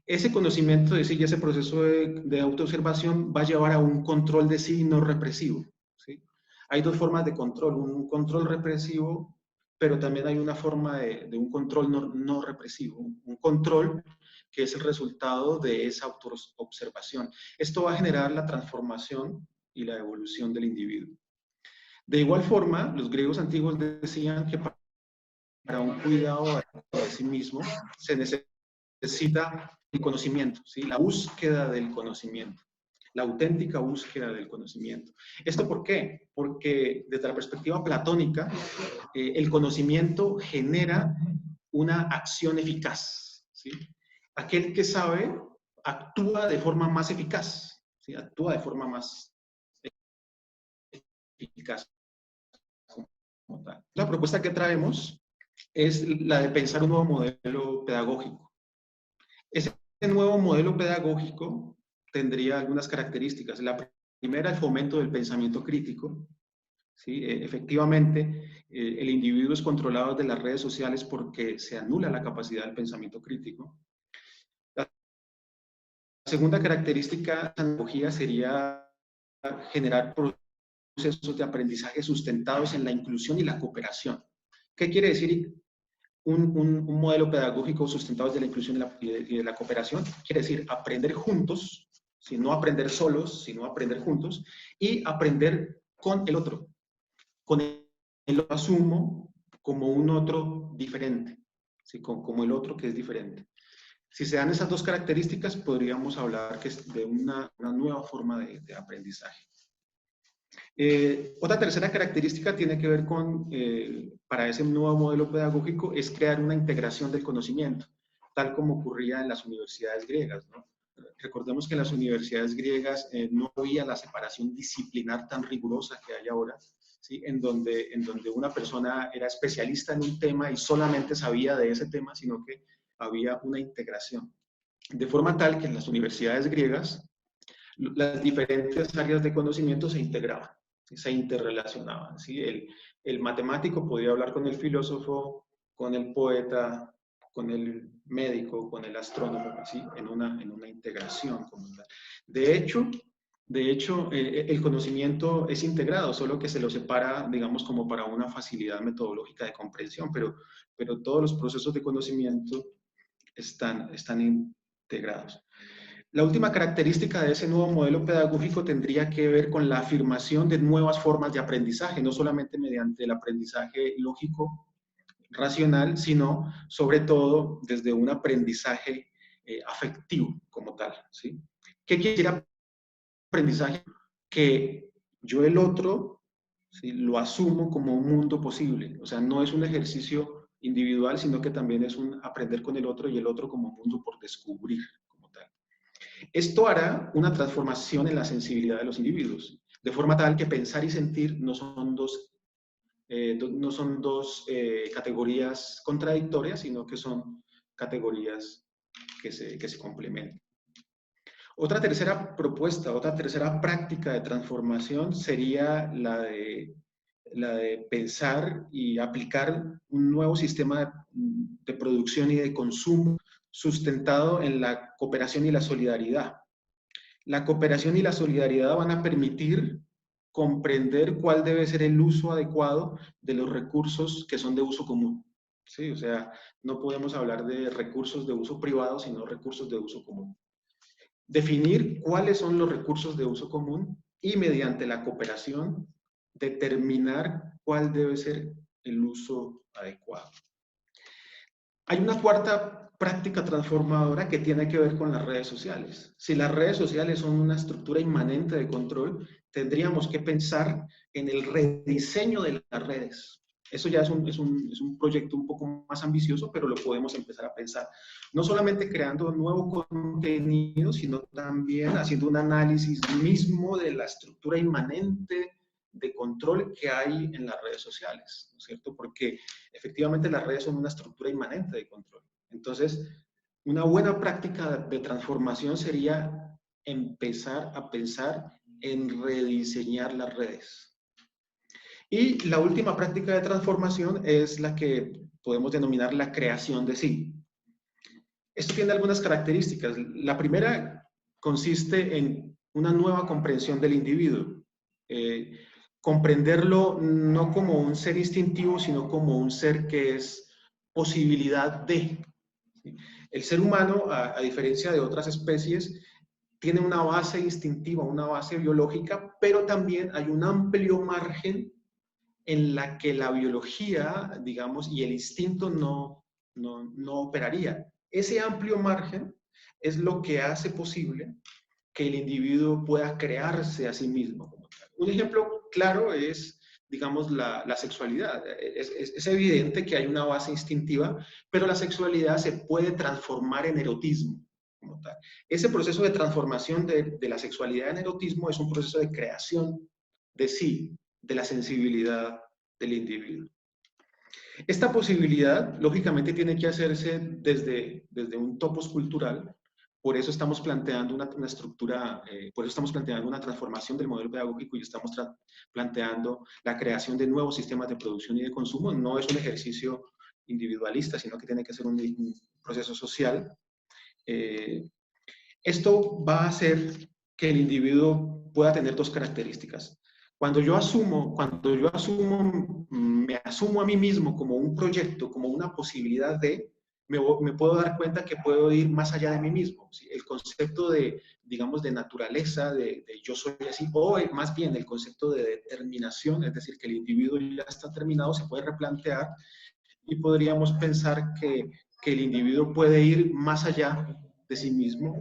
Ese conocimiento de sí y ese proceso de autoobservación va a llevar a un control de sí no represivo. ¿Sí? Hay dos formas de control, un control represivo, pero también hay una forma de un control no represivo, un control que es el resultado de esa autoobservación. Esto va a generar la transformación y la evolución del individuo. De igual forma, los griegos antiguos decían que para un cuidado de sí mismo se necesita el conocimiento, ¿sí? La búsqueda del conocimiento, la auténtica búsqueda del conocimiento. ¿Esto por qué? Porque desde la perspectiva platónica, el conocimiento genera una acción eficaz, ¿sí? Aquel que sabe actúa de forma más eficaz, ¿sí? Actúa de forma más eficaz. La propuesta que traemos es la de pensar un nuevo modelo pedagógico. Ese nuevo modelo pedagógico tendría algunas características. La primera, el fomento del pensamiento crítico. ¿Sí? Efectivamente, el individuo es controlado de las redes sociales porque se anula la capacidad del pensamiento crítico. La segunda característica de la tecnología sería generar procesos de aprendizaje sustentados en la inclusión y la cooperación. ¿Qué quiere decir un modelo pedagógico sustentado desde la inclusión y de la cooperación? Quiere decir aprender juntos, ¿sí? No aprender solos, sino aprender juntos, y aprender con el otro. Con el otro asumo como un otro diferente, ¿sí? Como el otro que es diferente. Si se dan esas dos características, podríamos hablar de una nueva forma de aprendizaje. Otra tercera característica tiene que ver con, para ese nuevo modelo pedagógico, es crear una integración del conocimiento, tal como ocurría en las universidades griegas, ¿no? Recordemos que en las universidades griegas no había la separación disciplinar tan rigurosa que hay ahora, ¿sí? En donde una persona era especialista en un tema y solamente sabía de ese tema, sino que había una integración. De forma tal que en las universidades griegas las diferentes áreas de conocimiento se integraban, se interrelacionaban. ¿Sí? El matemático podía hablar con el filósofo, con el poeta, con el médico, con el astrónomo, ¿sí? en una integración. De hecho, el conocimiento es integrado, solo que se lo separa, digamos, como para una facilidad metodológica de comprensión, pero todos los procesos de conocimiento están integrados. La última característica de ese nuevo modelo pedagógico tendría que ver con la afirmación de nuevas formas de aprendizaje, no solamente mediante el aprendizaje lógico, racional, sino sobre todo desde un aprendizaje afectivo como tal. ¿Sí? ¿Qué quiere decir aprendizaje? Que yo el otro, ¿sí? Lo asumo como un mundo posible, o sea, no es un ejercicio individual, sino que también es un aprender con el otro y el otro como un mundo por descubrir como tal. Esto hará una transformación en la sensibilidad de los individuos, de forma tal que pensar y sentir no son dos categorías contradictorias, sino que son categorías que se complementan. Otra tercera propuesta, otra tercera práctica de transformación sería la de pensar y aplicar un nuevo sistema de producción y de consumo sustentado en la cooperación y la solidaridad. La cooperación y la solidaridad van a permitir comprender cuál debe ser el uso adecuado de los recursos que son de uso común. ¿Sí? O sea, no podemos hablar de recursos de uso privado, sino recursos de uso común. Definir cuáles son los recursos de uso común y mediante la cooperación determinar cuál debe ser el uso adecuado. Hay una cuarta práctica transformadora que tiene que ver con las redes sociales. Si las redes sociales son una estructura inmanente de control, tendríamos que pensar en el rediseño de las redes. Eso ya es un proyecto un poco más ambicioso, pero lo podemos empezar a pensar. No solamente creando nuevo contenido, sino también haciendo un análisis mismo de la estructura inmanente de control que hay en las redes sociales, ¿no es cierto? Porque efectivamente las redes son una estructura inmanente de control. Entonces, una buena práctica de transformación sería empezar a pensar en rediseñar las redes. Y la última práctica de transformación es la que podemos denominar la creación de sí. Esto tiene algunas características. La primera consiste en una nueva comprensión del individuo. Comprenderlo no como un ser instintivo, sino como un ser que es posibilidad de. El ser humano, a diferencia de otras especies, tiene una base instintiva, una base biológica, pero también hay un amplio margen en la que la biología, digamos, y el instinto no operaría. Ese amplio margen es lo que hace posible que el individuo pueda crearse a sí mismo. Un ejemplo claro es, digamos, la sexualidad. Es evidente que hay una base instintiva, pero la sexualidad se puede transformar en erotismo. Como tal. Ese proceso de transformación de la sexualidad en erotismo es un proceso de creación de sí, de la sensibilidad del individuo. Esta posibilidad, lógicamente, tiene que hacerse desde un topos cultural. Por eso estamos planteando una estructura, por eso estamos planteando una transformación del modelo pedagógico y estamos planteando la creación de nuevos sistemas de producción y de consumo. No es un ejercicio individualista, sino que tiene que ser un proceso social. Esto va a hacer que el individuo pueda tener dos características. Cuando yo me asumo a mí mismo como un proyecto, como una posibilidad de, me puedo dar cuenta que puedo ir más allá de mí mismo. ¿Sí? El concepto de, digamos, de naturaleza, de yo soy así, o más bien el concepto de determinación, es decir, que el individuo ya está terminado, se puede replantear y podríamos pensar que el individuo puede ir más allá de sí mismo.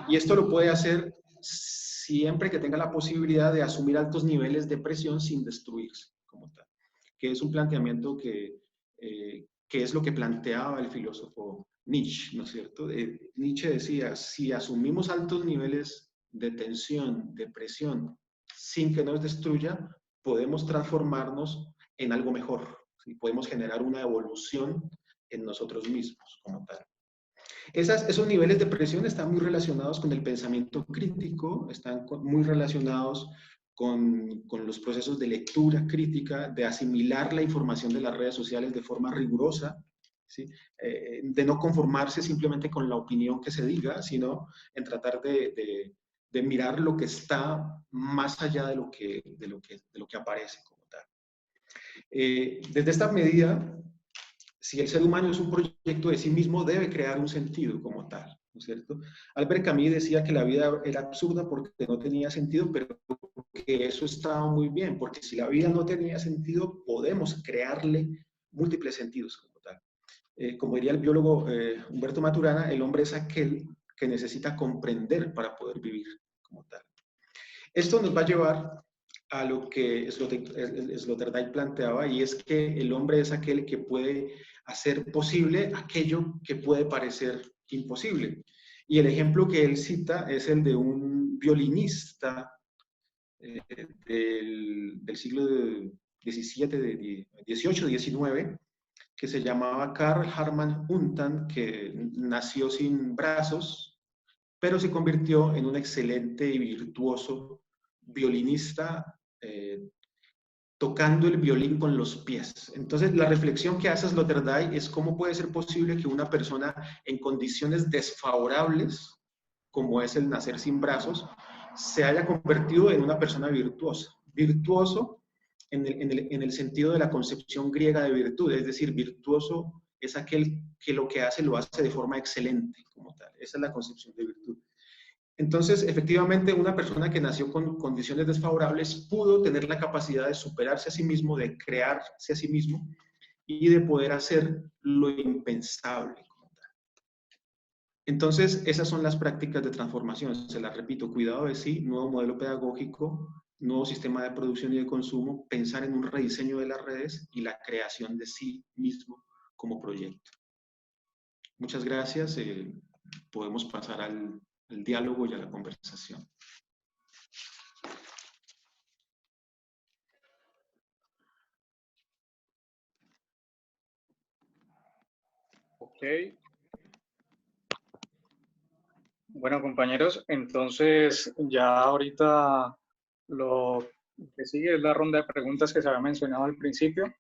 Y esto lo puede hacer siempre que tenga la posibilidad de asumir altos niveles de presión sin destruirse, como tal. Que es un planteamiento que es lo que planteaba el filósofo Nietzsche, ¿no es cierto? Nietzsche decía, si asumimos altos niveles de tensión, de presión, sin que nos destruya, podemos transformarnos en algo mejor. ¿Sí? Podemos generar una evolución en nosotros mismos, como tal. Esos niveles de presión están muy relacionados con el pensamiento crítico, están muy relacionados con los procesos de lectura crítica, de asimilar la información de las redes sociales de forma rigurosa, ¿sí? De no conformarse simplemente con la opinión que se diga, sino en tratar de mirar lo que está más allá de lo que aparece como tal. Desde esta medida, si el ser humano es un proyecto de sí mismo, debe crear un sentido como tal, ¿no es cierto? Albert Camus decía que la vida era absurda porque no tenía sentido, pero que eso estaba muy bien, porque si la vida no tenía sentido, podemos crearle múltiples sentidos como tal. Como diría el biólogo Humberto Maturana, el hombre es aquel que necesita comprender para poder vivir como tal. Esto nos va a llevar a lo que Sloterdijk planteaba, y es que el hombre es aquel que puede hacer posible aquello que puede parecer imposible. Y el ejemplo que él cita es el de un violinista del siglo XVII, XVIII, XIX, que se llamaba Karl Hermann Untan, que nació sin brazos, pero se convirtió en un excelente y virtuoso violinista, tocando el violín con los pies. Entonces, la reflexión que hace Sloterdijk es cómo puede ser posible que una persona en condiciones desfavorables, como es el nacer sin brazos, se haya convertido en una persona virtuosa. Virtuoso en el sentido de la concepción griega de virtud, es decir, virtuoso es aquel que lo que hace lo hace de forma excelente, como tal. Esa es la concepción de virtud. Entonces, efectivamente, una persona que nació con condiciones desfavorables pudo tener la capacidad de superarse a sí mismo, de crearse a sí mismo y de poder hacer lo impensable. Entonces, esas son las prácticas de transformación. Se las repito: cuidado de sí, nuevo modelo pedagógico, nuevo sistema de producción y de consumo, pensar en un rediseño de las redes y la creación de sí mismo como proyecto. Muchas gracias. Podemos pasar al diálogo y a la conversación. Ok. Bueno, compañeros, entonces ya ahorita lo que sigue es la ronda de preguntas que se había mencionado al principio.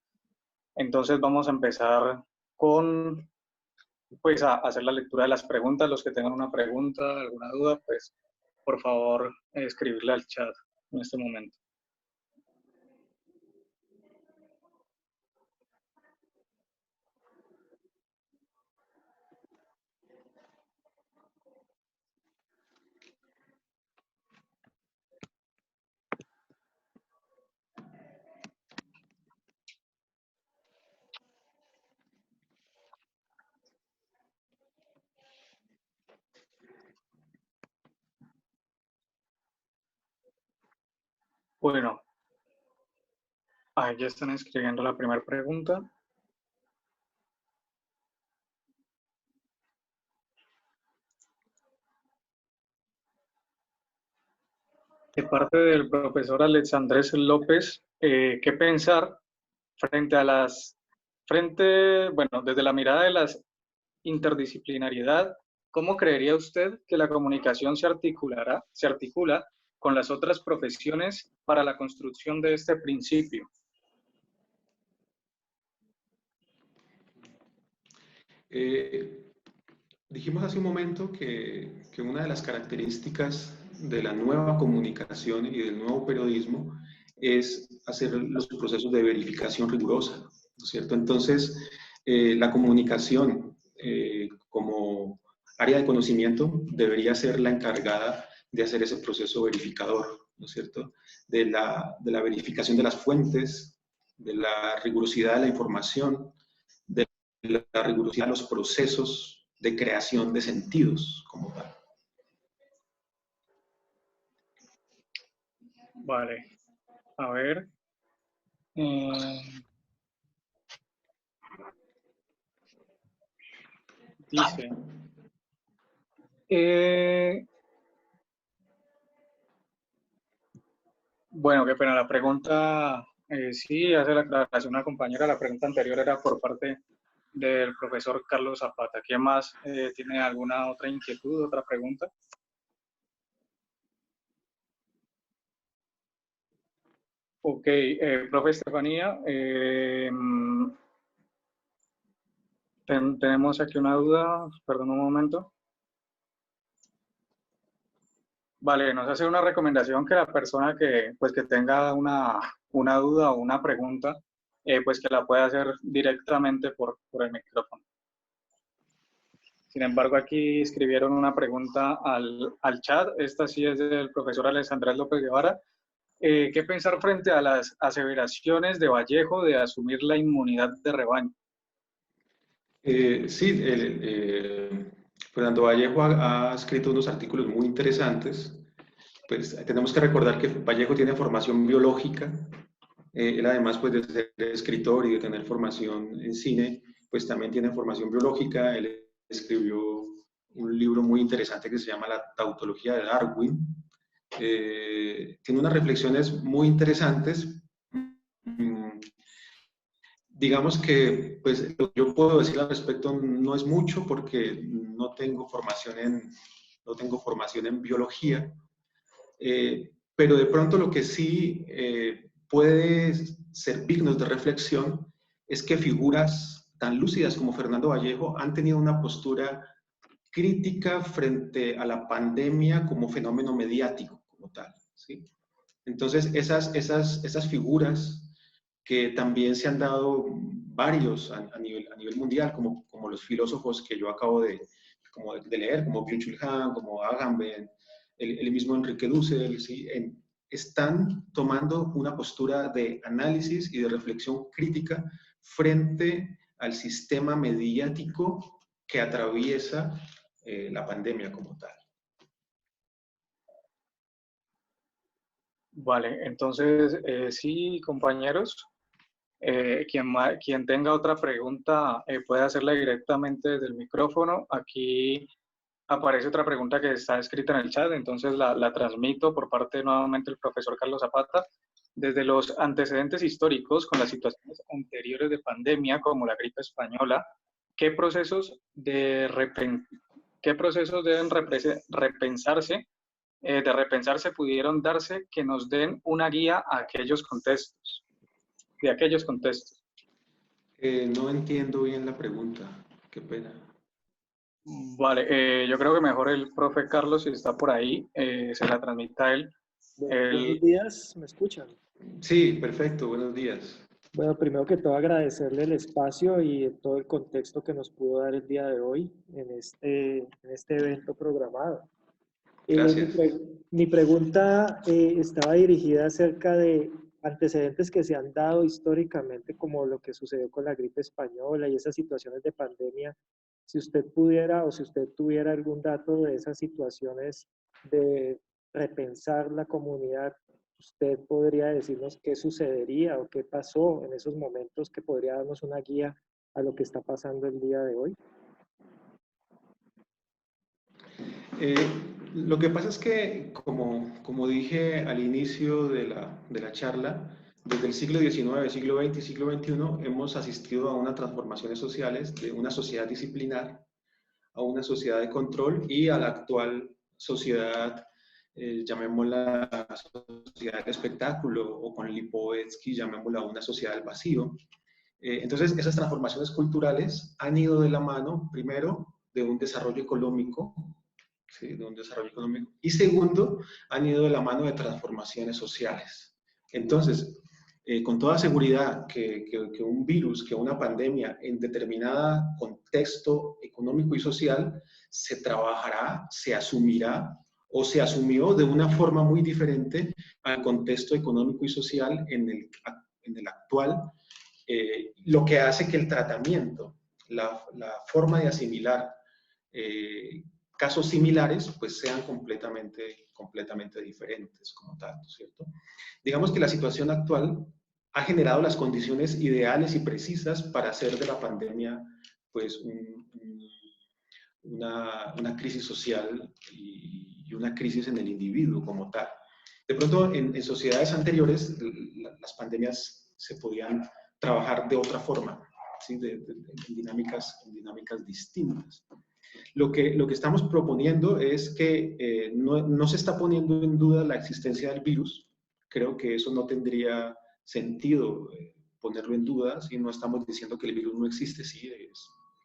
Entonces vamos a empezar con, pues, a hacer la lectura de las preguntas. Los que tengan una pregunta, alguna duda, pues, por favor, escribirle al chat en este momento. Bueno, ahí ya están escribiendo la primera pregunta. De parte del profesor Alexandrés López, ¿qué pensar frente a bueno, desde la mirada de la interdisciplinariedad, cómo creería usted que la comunicación se articula con las otras profesiones para la construcción de este principio? Dijimos hace un momento que una de las características de la nueva comunicación y del nuevo periodismo es hacer los procesos de verificación rigurosa, ¿no es cierto? Entonces, la comunicación como área de conocimiento debería ser la encargada de hacer ese proceso verificador, ¿no es cierto? De la verificación de las fuentes, de la rigurosidad de la información, de la rigurosidad de los procesos de creación de sentidos como tal. Vale, a ver. Dice, bueno, qué pena, la pregunta, sí, hace la aclaración una compañera, la pregunta anterior era por parte del profesor Carlos Zapata. ¿Quién más tiene alguna otra inquietud, otra pregunta? Ok, profe Estefanía, tenemos aquí una duda, perdón un momento. Vale, nos hace una recomendación que la persona que, pues, que tenga una duda o una pregunta, pues que la pueda hacer directamente por el micrófono. Sin embargo, aquí escribieron una pregunta al chat. Esta sí es del profesor Alexandrés López Guevara. ¿Qué pensar frente a las aseveraciones de Vallejo de asumir la inmunidad de rebaño? Sí, Fernando Vallejo ha escrito unos artículos muy interesantes. Pues tenemos que recordar que Vallejo tiene formación biológica. Él, además, pues, de ser escritor y de tener formación en cine, pues también tiene formación biológica. Él escribió un libro muy interesante que se llama La tautología de Darwin. Tiene unas reflexiones muy interesantes. Digamos que pues, lo que yo puedo decir al respecto no es mucho porque no tengo formación en biología, pero de pronto lo que sí puede servirnos de reflexión es que figuras tan lúcidas como Fernando Vallejo han tenido una postura crítica frente a la pandemia como fenómeno mediático, como tal, ¿sí? Entonces, esas figuras que también se han dado varios a nivel mundial, como los filósofos que yo acabo de leer, como Byung-Chul Han, como Agamben, el mismo Enrique Dussel, ¿sí? Están tomando una postura de análisis y de reflexión crítica frente al sistema mediático que atraviesa la pandemia como tal. Vale, entonces, sí, compañeros, quien tenga otra pregunta puede hacerla directamente desde el micrófono. Aquí aparece otra pregunta que está escrita en el chat, entonces la transmito por parte nuevamente del profesor Carlos Zapata. Desde los antecedentes históricos con las situaciones anteriores de pandemia, como la gripe española, ¿qué procesos, qué procesos deben repensarse pudieron darse que nos den una guía a aquellos contextos, de aquellos contextos? No entiendo bien la pregunta, qué pena. Vale, yo creo que mejor el profe Carlos, si está por ahí, se la transmita a él. Buenos días, ¿me escuchan? Sí, perfecto, buenos días. Bueno, primero que todo agradecerle el espacio y todo el contexto que nos pudo dar el día de hoy en este evento programado. Gracias. Mi pregunta estaba dirigida acerca de antecedentes que se han dado históricamente, como lo que sucedió con la gripe española y esas situaciones de pandemia. Si usted pudiera o si usted tuviera algún dato de esas situaciones de repensar la comunidad, usted podría decirnos qué sucedería o qué pasó en esos momentos que podría darnos una guía a lo que está pasando el día de hoy. Lo que pasa es que, como dije al inicio de la charla, desde el siglo XIX, siglo XX y siglo XXI hemos asistido a unas transformaciones sociales de una sociedad disciplinar a una sociedad de control y a la actual sociedad, llamémosla sociedad del espectáculo, o con Lipovetsky llamémosla una sociedad del vacío. Entonces, esas transformaciones culturales han ido de la mano, primero, de un desarrollo económico, ¿sí? De un desarrollo económico, y segundo, han ido de la mano de transformaciones sociales. Entonces, con toda seguridad que un virus, que una pandemia en determinado contexto económico y social se trabajará, se asumirá o se asumió de una forma muy diferente al contexto económico y social en el actual, lo que hace que el tratamiento, la forma de asimilar casos similares, pues sean completamente diferentes como tal, ¿cierto? Digamos que la situación actual ha generado las condiciones ideales y precisas para hacer de la pandemia, pues, una crisis social y una crisis en el individuo como tal. De pronto, en sociedades anteriores, las pandemias se podían trabajar de otra forma, ¿sí? En dinámicas distintas. Lo que estamos proponiendo es que no se está poniendo en duda la existencia del virus. Creo que eso no tendría sentido ponerlo en duda, si no estamos diciendo que el virus no existe, sí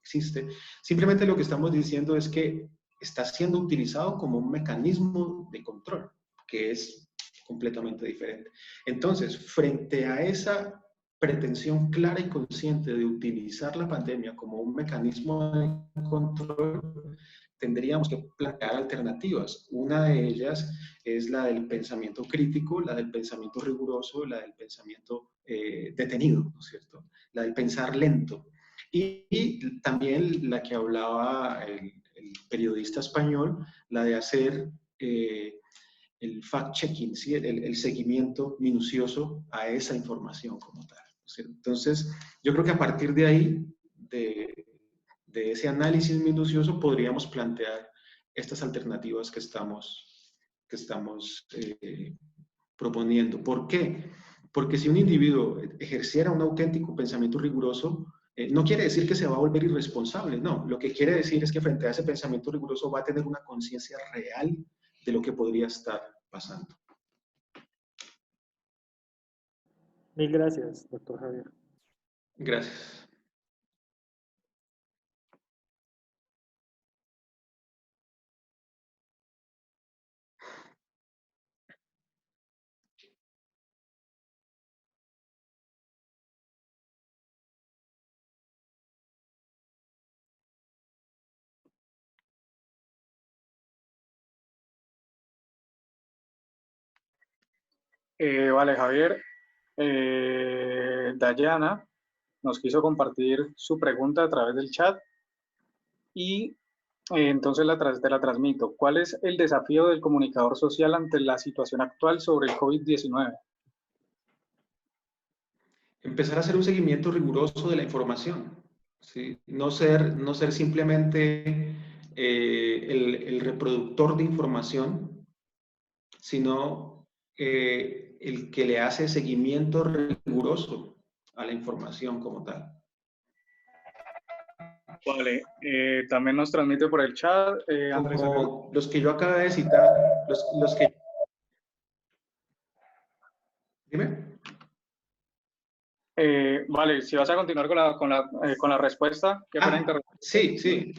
existe. Simplemente lo que estamos diciendo es que está siendo utilizado como un mecanismo de control, que es completamente diferente. Entonces, frente a esa pretensión clara y consciente de utilizar la pandemia como un mecanismo de control, tendríamos que plantear alternativas. Una de ellas es la del pensamiento crítico, la del pensamiento riguroso, la del pensamiento detenido, ¿no es cierto? La del pensar lento. Y también la que hablaba el periodista español, la de hacer el fact-checking, ¿sí? El seguimiento minucioso a esa información como tal. ¿Sí? Entonces, yo creo que a partir de ahí, de ese análisis minucioso podríamos plantear estas alternativas que estamos proponiendo. ¿Por qué? Porque si un individuo ejerciera un auténtico pensamiento riguroso, no quiere decir que se va a volver irresponsable, no. Lo que quiere decir es que frente a ese pensamiento riguroso va a tener una conciencia real de lo que podría estar pasando. Mil gracias, doctor Javier. Gracias. Vale, Javier. Dayana nos quiso compartir su pregunta a través del chat y entonces te la transmito. ¿Cuál es el desafío del comunicador social ante la situación actual sobre el COVID-19? Empezar a hacer un seguimiento riguroso de la información, ¿sí? No ser simplemente el reproductor de información, sino el que le hace seguimiento riguroso a la información como tal. Vale, también nos transmite por el chat Andrés. Como los que yo acabé de citar, los que... Dime. Vale, si vas a continuar con la respuesta, qué pena interrumpir. Sí.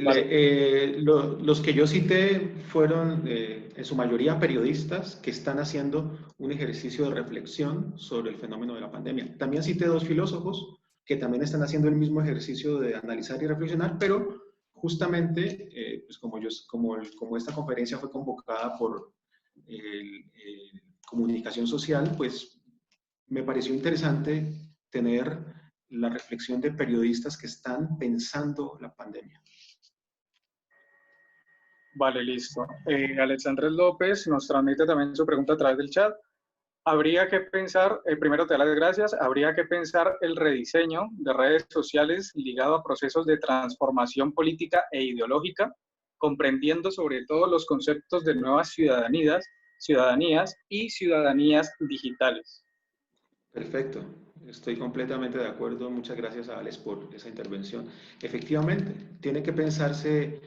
Vale. Los que yo cité fueron en su mayoría periodistas que están haciendo un ejercicio de reflexión sobre el fenómeno de la pandemia. También cité dos filósofos que también están haciendo el mismo ejercicio de analizar y reflexionar, pero justamente, pues como esta conferencia fue convocada por Comunicación Social, pues me pareció interesante tener la reflexión de periodistas que están pensando la pandemia. Vale, listo. Alexandre López nos transmite también su pregunta a través del chat. Habría que pensar, primero te doy las gracias, habría que pensar el rediseño de redes sociales ligado a procesos de transformación política e ideológica, comprendiendo sobre todo los conceptos de nuevas ciudadanías y ciudadanías digitales. Perfecto, estoy completamente de acuerdo. Muchas gracias a Alex por esa intervención. Efectivamente, tiene que pensarse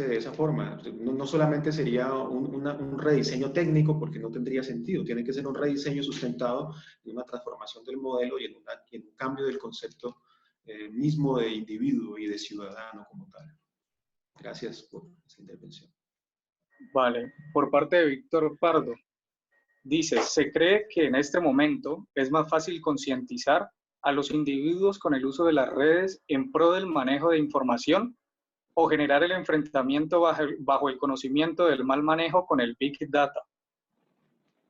de esa forma. No solamente sería un rediseño técnico, porque no tendría sentido. Tiene que ser un rediseño sustentado en una transformación del modelo y en un cambio del concepto mismo de individuo y de ciudadano como tal. Gracias por esa intervención. Vale, por parte de Víctor Pardo. Dice, se cree que en este momento es más fácil concientizar a los individuos con el uso de las redes en pro del manejo de información o generar el enfrentamiento bajo el conocimiento del mal manejo con el Big Data.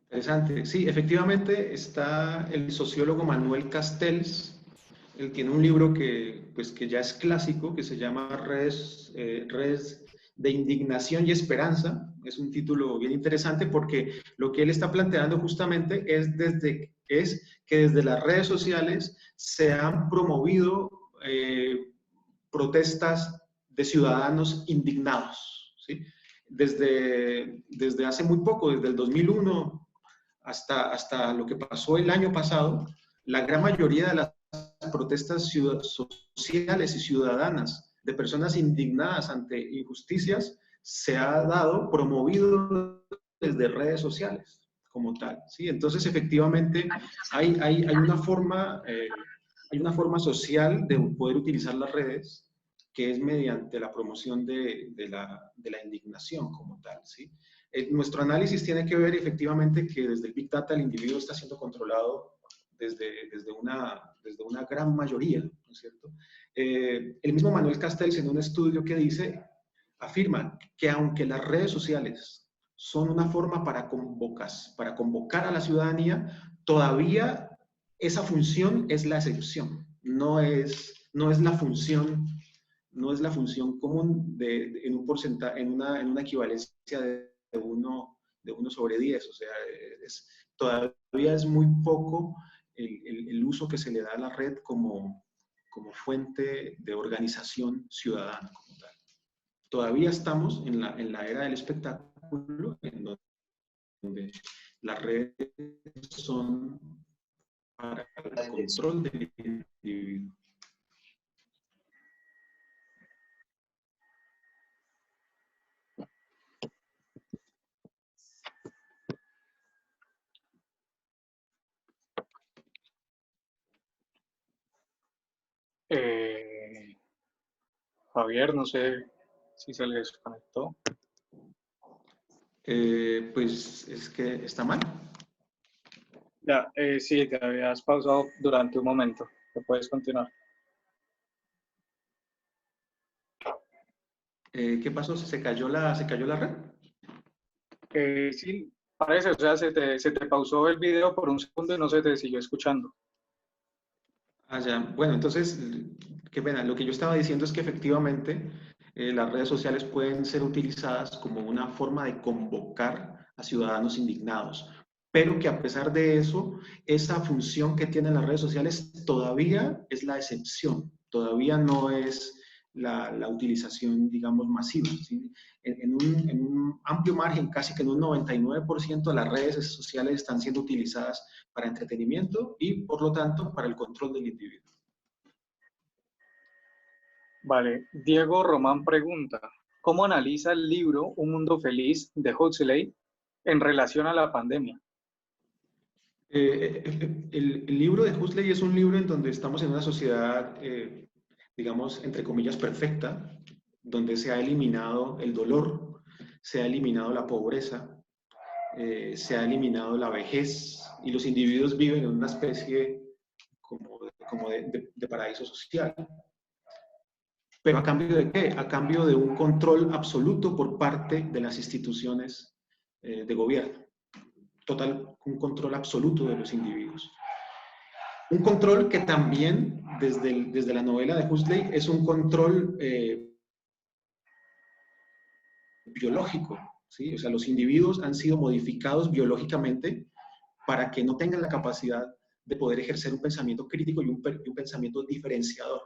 Interesante. Sí, efectivamente está el sociólogo Manuel Castells. Él tiene un libro que ya es clásico, que se llama Redes de Indignación y Esperanza. Es un título bien interesante porque lo que él está planteando justamente es que desde las redes sociales se han promovido protestas de ciudadanos indignados, ¿sí? Desde hace muy poco, desde el 2001 hasta lo que pasó el año pasado, la gran mayoría de las protestas sociales y ciudadanas de personas indignadas ante injusticias se ha dado promovido desde redes sociales como tal, ¿sí? Entonces, efectivamente, hay una forma social de poder utilizar las redes que es mediante la promoción de la indignación como tal, ¿sí? Nuestro análisis tiene que ver efectivamente que desde el Big Data el individuo está siendo controlado desde una gran mayoría, ¿no es cierto? El mismo Manuel Castells en un estudio que afirma que aunque las redes sociales son una forma para convocar a la ciudadanía, todavía esa función es la excepción, no es la función común en un porcentaje, en una equivalencia de 1 sobre 10, o sea, todavía es muy poco el uso que se le da a la red como como fuente de organización ciudadana como tal. Todavía estamos en la era del espectáculo, en donde las redes son para el control del individuo. Javier, no sé si se les desconectó. Pues es que está mal. Ya, sí, te habías pausado durante un momento. Te puedes continuar. ¿Qué pasó? ¿Se cayó la red? Sí, parece, o sea, se te pausó el video por un segundo y no se te siguió escuchando. Ah, ya. Bueno, entonces, qué pena. Lo que yo estaba diciendo es que efectivamente las redes sociales pueden ser utilizadas como una forma de convocar a ciudadanos indignados, pero que a pesar de eso, esa función que tienen las redes sociales todavía es la excepción, todavía no es la utilización, digamos, masiva, ¿sí? En un amplio margen, casi que en un 99% de las redes sociales están siendo utilizadas para entretenimiento y, por lo tanto, para el control del individuo. Vale, Diego Román pregunta, ¿cómo analiza el libro Un Mundo Feliz de Huxley en relación a la pandemia? El libro de Huxley es un libro en donde estamos en una sociedad, digamos, entre comillas, perfecta, donde se ha eliminado el dolor, se ha eliminado la pobreza, se ha eliminado la vejez y los individuos viven en una especie como de paraíso social. ¿Pero a cambio de qué? A cambio de un control absoluto por parte de las instituciones de gobierno. Total, un control absoluto de los individuos. Un control que también, desde la novela de Huxley, es un control biológico, ¿sí? O sea, los individuos han sido modificados biológicamente para que no tengan la capacidad de poder ejercer un pensamiento crítico y un pensamiento diferenciador.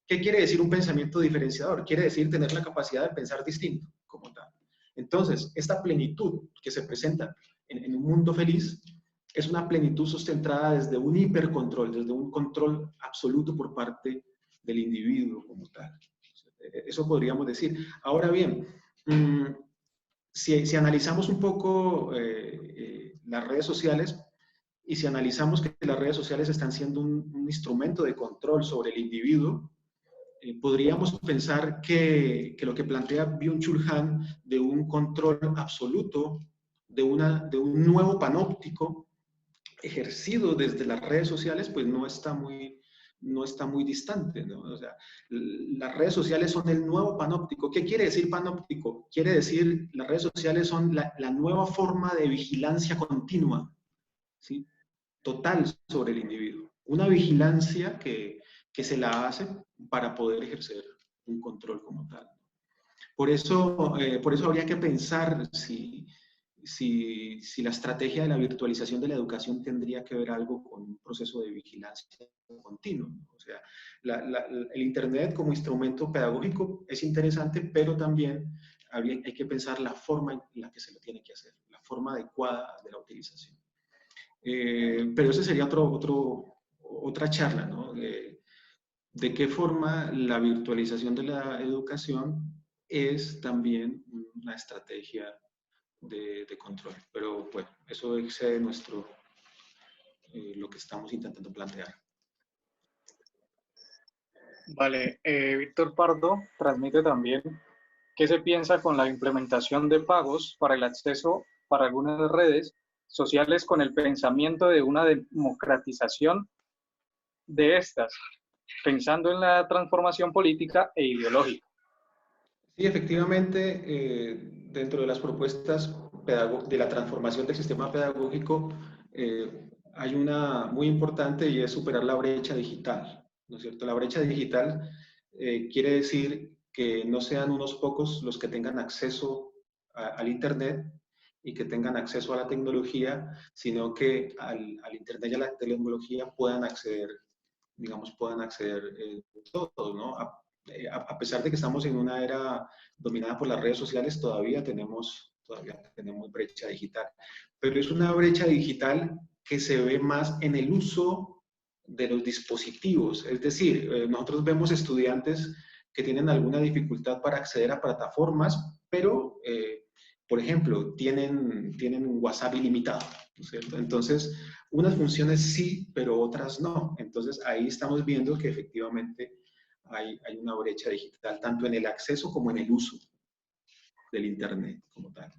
¿Qué quiere decir un pensamiento diferenciador? Quiere decir tener la capacidad de pensar distinto, como tal. Entonces, esta plenitud que se presenta en un mundo feliz es una plenitud sustentada desde un hipercontrol, desde un control absoluto por parte del individuo como tal. Eso podríamos decir. Ahora bien, si analizamos un poco las redes sociales y si analizamos que las redes sociales están siendo un instrumento de control sobre el individuo, podríamos pensar que lo que plantea Byung-Chul Han de un control absoluto, de un nuevo panóptico ejercido desde las redes sociales, pues no está muy distante, ¿no? O sea, las redes sociales son el nuevo panóptico. ¿Qué quiere decir panóptico? Quiere decir, las redes sociales son la nueva forma de vigilancia continua, ¿sí? Total sobre el individuo. Una vigilancia que se la hace para poder ejercer un control como tal. Por eso habría que pensar si la estrategia de la virtualización de la educación tendría que ver algo con un proceso de vigilancia continuo. O sea, el Internet como instrumento pedagógico es interesante, pero también hay que pensar la forma en la que se lo tiene que hacer, la forma adecuada de la utilización. Pero esa sería otra charla, ¿no? De qué forma la virtualización de la educación es también una estrategia de control. Pero bueno, eso excede lo que estamos intentando plantear. Vale, Víctor Pardo transmite también qué se piensa con la implementación de pagos para el acceso para algunas redes sociales con el pensamiento de una democratización de estas, pensando en la transformación política e ideológica. Sí, efectivamente, dentro de las propuestas de la transformación del sistema pedagógico, hay una muy importante y es superar la brecha digital, ¿no es cierto? La brecha digital quiere decir que no sean unos pocos los que tengan acceso al Internet y que tengan acceso a la tecnología, sino que al Internet y a la tecnología puedan acceder digamos, puedan acceder todos, ¿no? A pesar de que estamos en una era dominada por las redes sociales, todavía tenemos brecha digital. Pero es una brecha digital que se ve más en el uso de los dispositivos. Es decir, nosotros vemos estudiantes que tienen alguna dificultad para acceder a plataformas, pero, por ejemplo, tienen un WhatsApp ilimitado, ¿no es cierto? Entonces, unas funciones sí, pero otras no. Entonces, ahí estamos viendo que efectivamente hay una brecha digital, tanto en el acceso como en el uso del Internet como tal.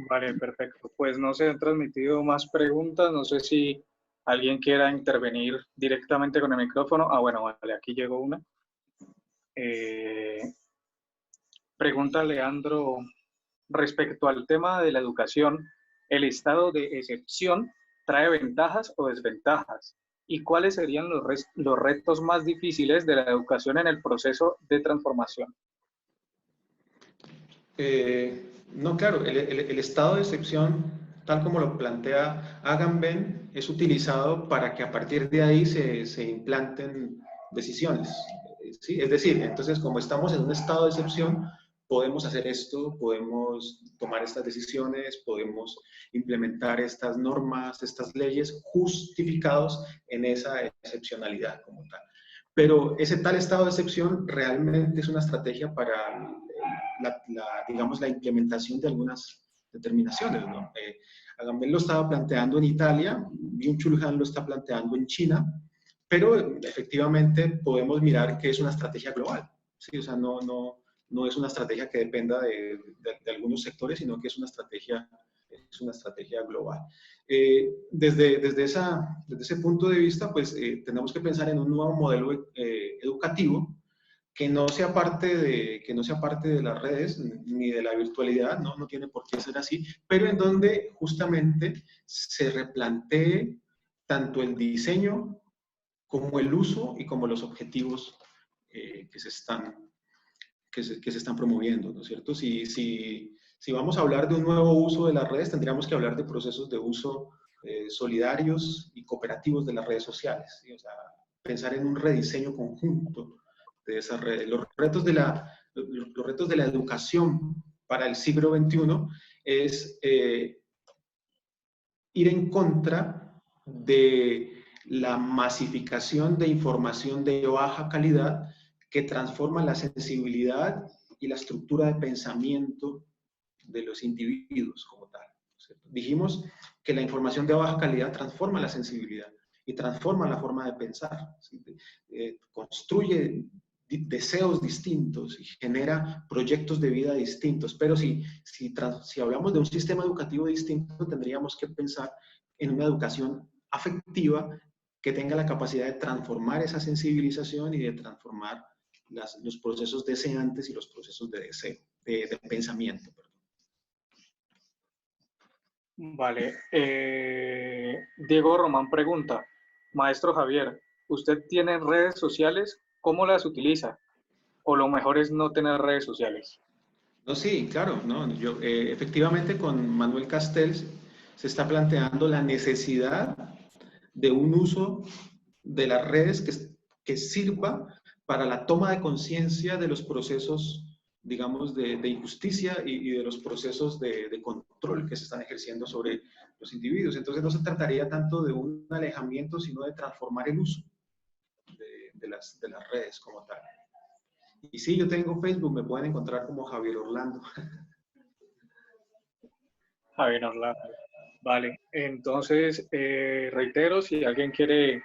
Vale, perfecto. Pues no se han transmitido más preguntas. No sé si alguien quiera intervenir directamente con el micrófono. Ah, bueno, vale, aquí llegó una. Pregunta Leandro, respecto al tema de la educación, ¿el estado de excepción trae ventajas o desventajas? ¿Y cuáles serían los retos más difíciles de la educación en el proceso de transformación? No, claro, el estado de excepción, tal como lo plantea Agamben, es utilizado para que a partir de ahí se implanten decisiones. ¿Sí? Es decir, entonces como estamos en un estado de excepción, podemos hacer esto, podemos tomar estas decisiones, podemos implementar estas normas, estas leyes, justificados en esa excepcionalidad como tal. Pero ese tal estado de excepción realmente es una estrategia para digamos, la implementación de algunas determinaciones, ¿no? Agamben lo estaba planteando en Italia, Byung-Chul Han lo está planteando en China, pero efectivamente podemos mirar que es una estrategia global, ¿sí? O sea, no es una estrategia que dependa de algunos sectores, sino que es una estrategia global. Desde ese punto de vista, pues tenemos que pensar en un nuevo modelo educativo que no sea parte de las redes ni de la virtualidad, ¿no? No tiene por qué ser así, pero en donde justamente se replantee tanto el diseño como el uso y como los objetivos que se están promoviendo, ¿no es cierto? Si vamos a hablar de un nuevo uso de las redes, tendríamos que hablar de procesos de uso solidarios y cooperativos de las redes sociales, ¿sí? O sea, pensar en un rediseño conjunto de esas redes. Los retos de la educación para el siglo XXI es ir en contra de la masificación de información de baja calidad que transforma la sensibilidad y la estructura de pensamiento de los individuos como tal, ¿cierto? Dijimos que la información de baja calidad transforma la sensibilidad y transforma la forma de pensar, ¿sí? Construye deseos distintos y genera proyectos de vida distintos, pero si hablamos de un sistema educativo distinto, tendríamos que pensar en una educación afectiva que tenga la capacidad de transformar esa sensibilización y de transformar los procesos deseantes y los procesos de deseo, de pensamiento. Perdón. Vale. Diego Román pregunta, maestro Javier, ¿usted tiene redes sociales? ¿Cómo las utiliza? ¿O lo mejor es no tener redes sociales? No, sí, claro, no, efectivamente con Manuel Castells se está planteando la necesidad de un uso de las redes que sirva para la toma de conciencia de los procesos, digamos, de injusticia y de los procesos de control que se están ejerciendo sobre los individuos. Entonces no se trataría tanto de un alejamiento, sino de transformar el uso de las redes como tal. Y sí, yo tengo Facebook, me pueden encontrar como Javier Orlando. Javier Orlando. Vale, entonces reitero, si alguien quiere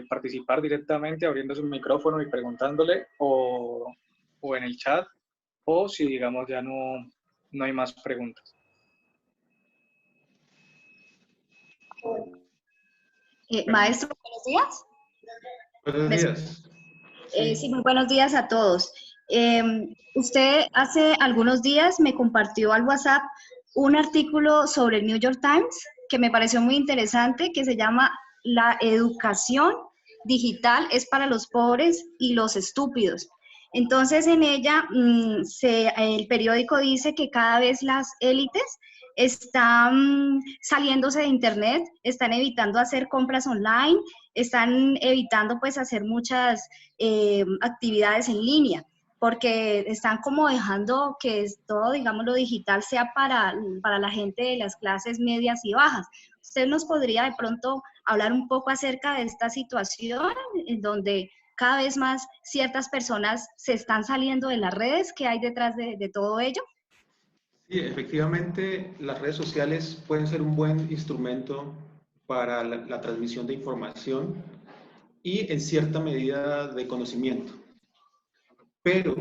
participar directamente abriendo su micrófono y preguntándole o en el chat, o si digamos ya no hay más preguntas. Maestro, buenos días. Buenos días. Sí, muy buenos días a todos. Usted hace algunos días me compartió al WhatsApp un artículo sobre el New York Times que me pareció muy interesante, que se llama La educación digital es para los pobres y los estúpidos. Entonces, en ella, el periódico dice que cada vez las élites están saliéndose de Internet, están evitando hacer compras online están evitando pues hacer muchas actividades en línea, porque están como dejando que todo, digamos, lo digital sea para la gente de las clases medias y bajas. ¿Usted nos podría de pronto hablar un poco acerca de esta situación en donde cada vez más ciertas personas se están saliendo de las redes? ¿Qué hay detrás de todo ello? Sí, efectivamente, las redes sociales pueden ser un buen instrumento para la transmisión de información y en cierta medida de conocimiento. Pero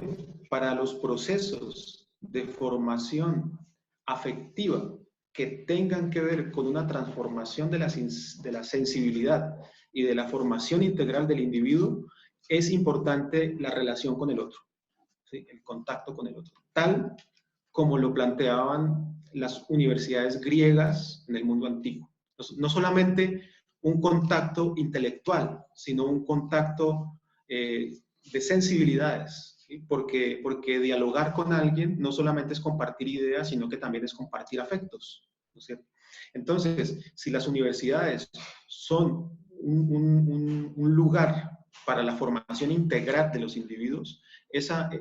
para los procesos de formación afectiva que tengan que ver con una transformación de la sensibilidad y de la formación integral del individuo, es importante la relación con el otro, ¿sí? El contacto con el otro, tal como lo planteaban las universidades griegas en el mundo antiguo. No solamente un contacto intelectual, sino un contacto de sensibilidades, ¿sí? Porque dialogar con alguien no solamente es compartir ideas, sino que también es compartir afectos, ¿no es cierto? Entonces, si las universidades son un lugar para la formación integral de los individuos,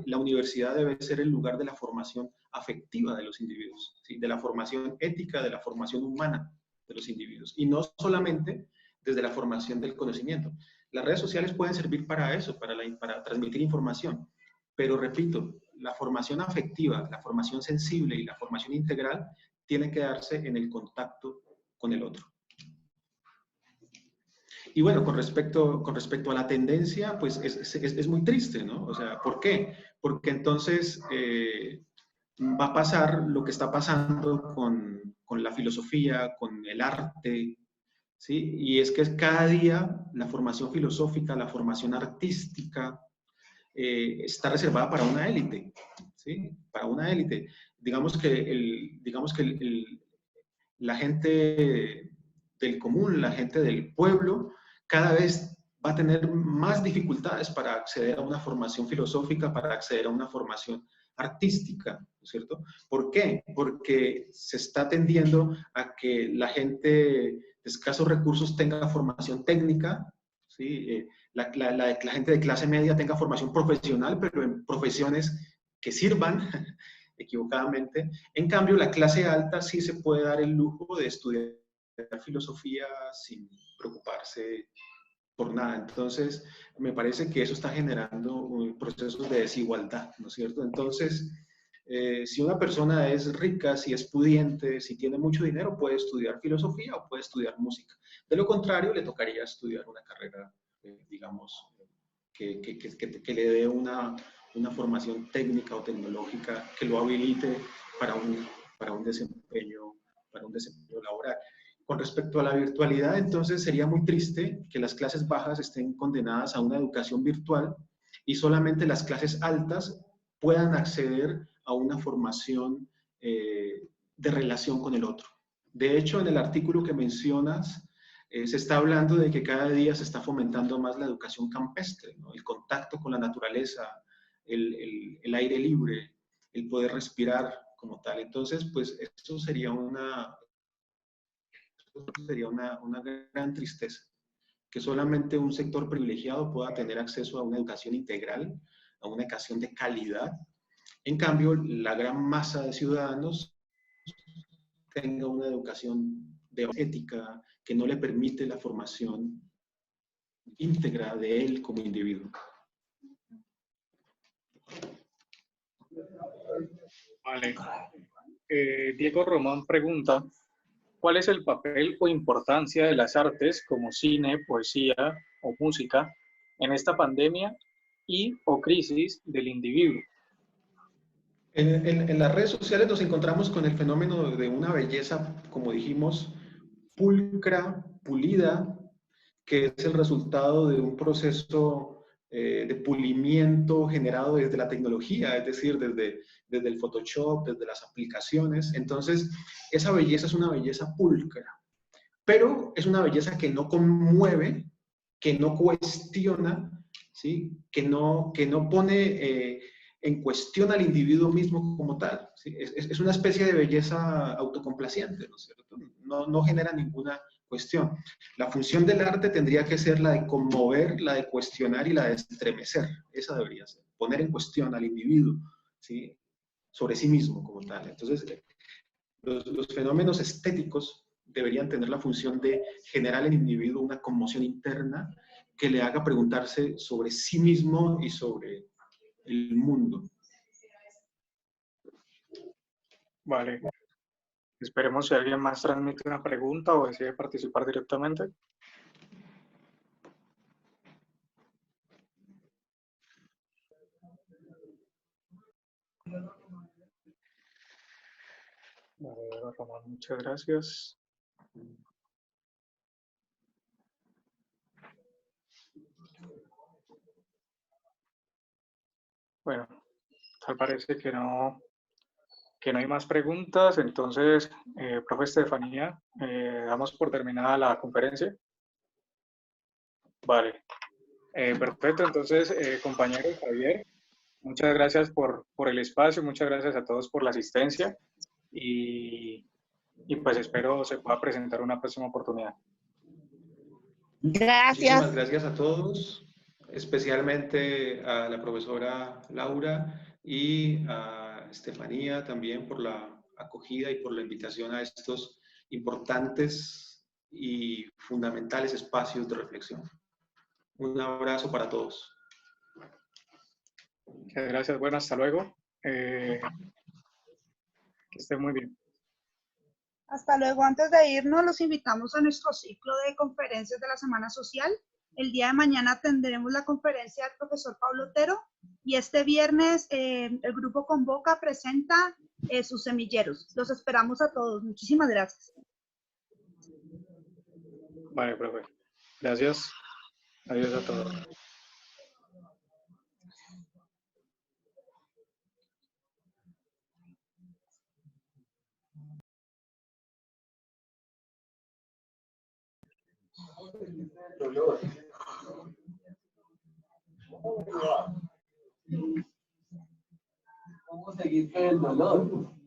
la universidad debe ser el lugar de la formación afectiva de los individuos, ¿sí? De la formación ética, de la formación humana de los individuos, y no solamente desde la formación del conocimiento. Las redes sociales pueden servir para eso, para transmitir información, pero repito, la formación afectiva, la formación sensible y la formación integral tiene que darse en el contacto con el otro. Y bueno, con respecto a la tendencia, pues es muy triste, ¿no? O sea, ¿por qué? Porque entonces va a pasar lo que está pasando con la filosofía, con el arte, ¿sí? Y es que cada día la formación filosófica, la formación artística, está reservada para una élite, ¿sí? Para una élite. Digamos que la gente del común, la gente del pueblo, cada vez va a tener más dificultades para acceder a una formación filosófica, para acceder a una formación artística, ¿no es cierto? ¿Por qué? Porque se está tendiendo a que la gente de escasos recursos tenga formación técnica, ¿sí? La gente de clase media tenga formación profesional, pero en profesiones que sirvan, equivocadamente. En cambio, la clase alta sí se puede dar el lujo de estudiar filosofía sin preocuparse por nada. Entonces, me parece que eso está generando procesos de desigualdad, ¿no es cierto? Entonces, si una persona es rica, si es pudiente, si tiene mucho dinero, puede estudiar filosofía o puede estudiar música. De lo contrario, le tocaría estudiar una carrera, digamos, que le dé una formación técnica o tecnológica que lo habilite para un desempeño laboral. Con respecto a la virtualidad, entonces sería muy triste que las clases bajas estén condenadas a una educación virtual y solamente las clases altas puedan acceder a una formación de relación con el otro. De hecho, en el artículo que mencionas, se está hablando de que cada día se está fomentando más la educación campestre, ¿no? El contacto con la naturaleza, el aire libre, el poder respirar como tal. Entonces, pues esto sería una gran tristeza, que solamente un sector privilegiado pueda tener acceso a una educación integral, a una educación de calidad. En cambio, la gran masa de ciudadanos tenga una educación de ética que no le permite la formación íntegra de él como individuo. Vale. Diego Román pregunta, ¿cuál es el papel o importancia de las artes como cine, poesía o música en esta pandemia y o crisis del individuo? En las redes sociales nos encontramos con el fenómeno de una belleza, como dijimos, pulcra, pulida, que es el resultado de un proceso de pulimiento generado desde la tecnología, es decir, desde el Photoshop, desde las aplicaciones. Entonces, esa belleza es una belleza pulcra, pero es una belleza que no conmueve, que no cuestiona, ¿sí? que no pone en cuestión al individuo mismo como tal. ¿Sí? Es una especie de belleza autocomplaciente, ¿no es cierto? No genera ninguna cuestión. La función del arte tendría que ser la de conmover, la de cuestionar y la de estremecer. Esa debería ser. Poner en cuestión al individuo, ¿sí? Sobre sí mismo como tal. Entonces, los fenómenos estéticos deberían tener la función de generar en el individuo una conmoción interna que le haga preguntarse sobre sí mismo y sobre el mundo. Vale. Esperemos si alguien más transmite una pregunta o decide participar directamente. Vale, Román, muchas gracias. Bueno, tal parece que no hay más preguntas. Entonces, profe Estefanía, damos por terminada la conferencia. Vale. Perfecto. Entonces, compañero Javier, muchas gracias por el espacio, muchas gracias a todos por la asistencia y pues espero se pueda presentar una próxima oportunidad. Gracias. Muchísimas gracias a todos, especialmente a la profesora Laura y a Estefanía también por la acogida y por la invitación a estos importantes y fundamentales espacios de reflexión. Un abrazo para todos. Muchas gracias. Bueno, hasta luego. Que estén muy bien. Hasta luego. Antes de irnos, los invitamos a nuestro ciclo de conferencias de la Semana Social. El día de mañana tendremos la conferencia del profesor Pablo Otero y este viernes el grupo Convoca presenta sus semilleros. Los esperamos a todos. Muchísimas gracias. Vale, profe. Gracias. Adiós a todos. ¿Cómo seguir con el dolor?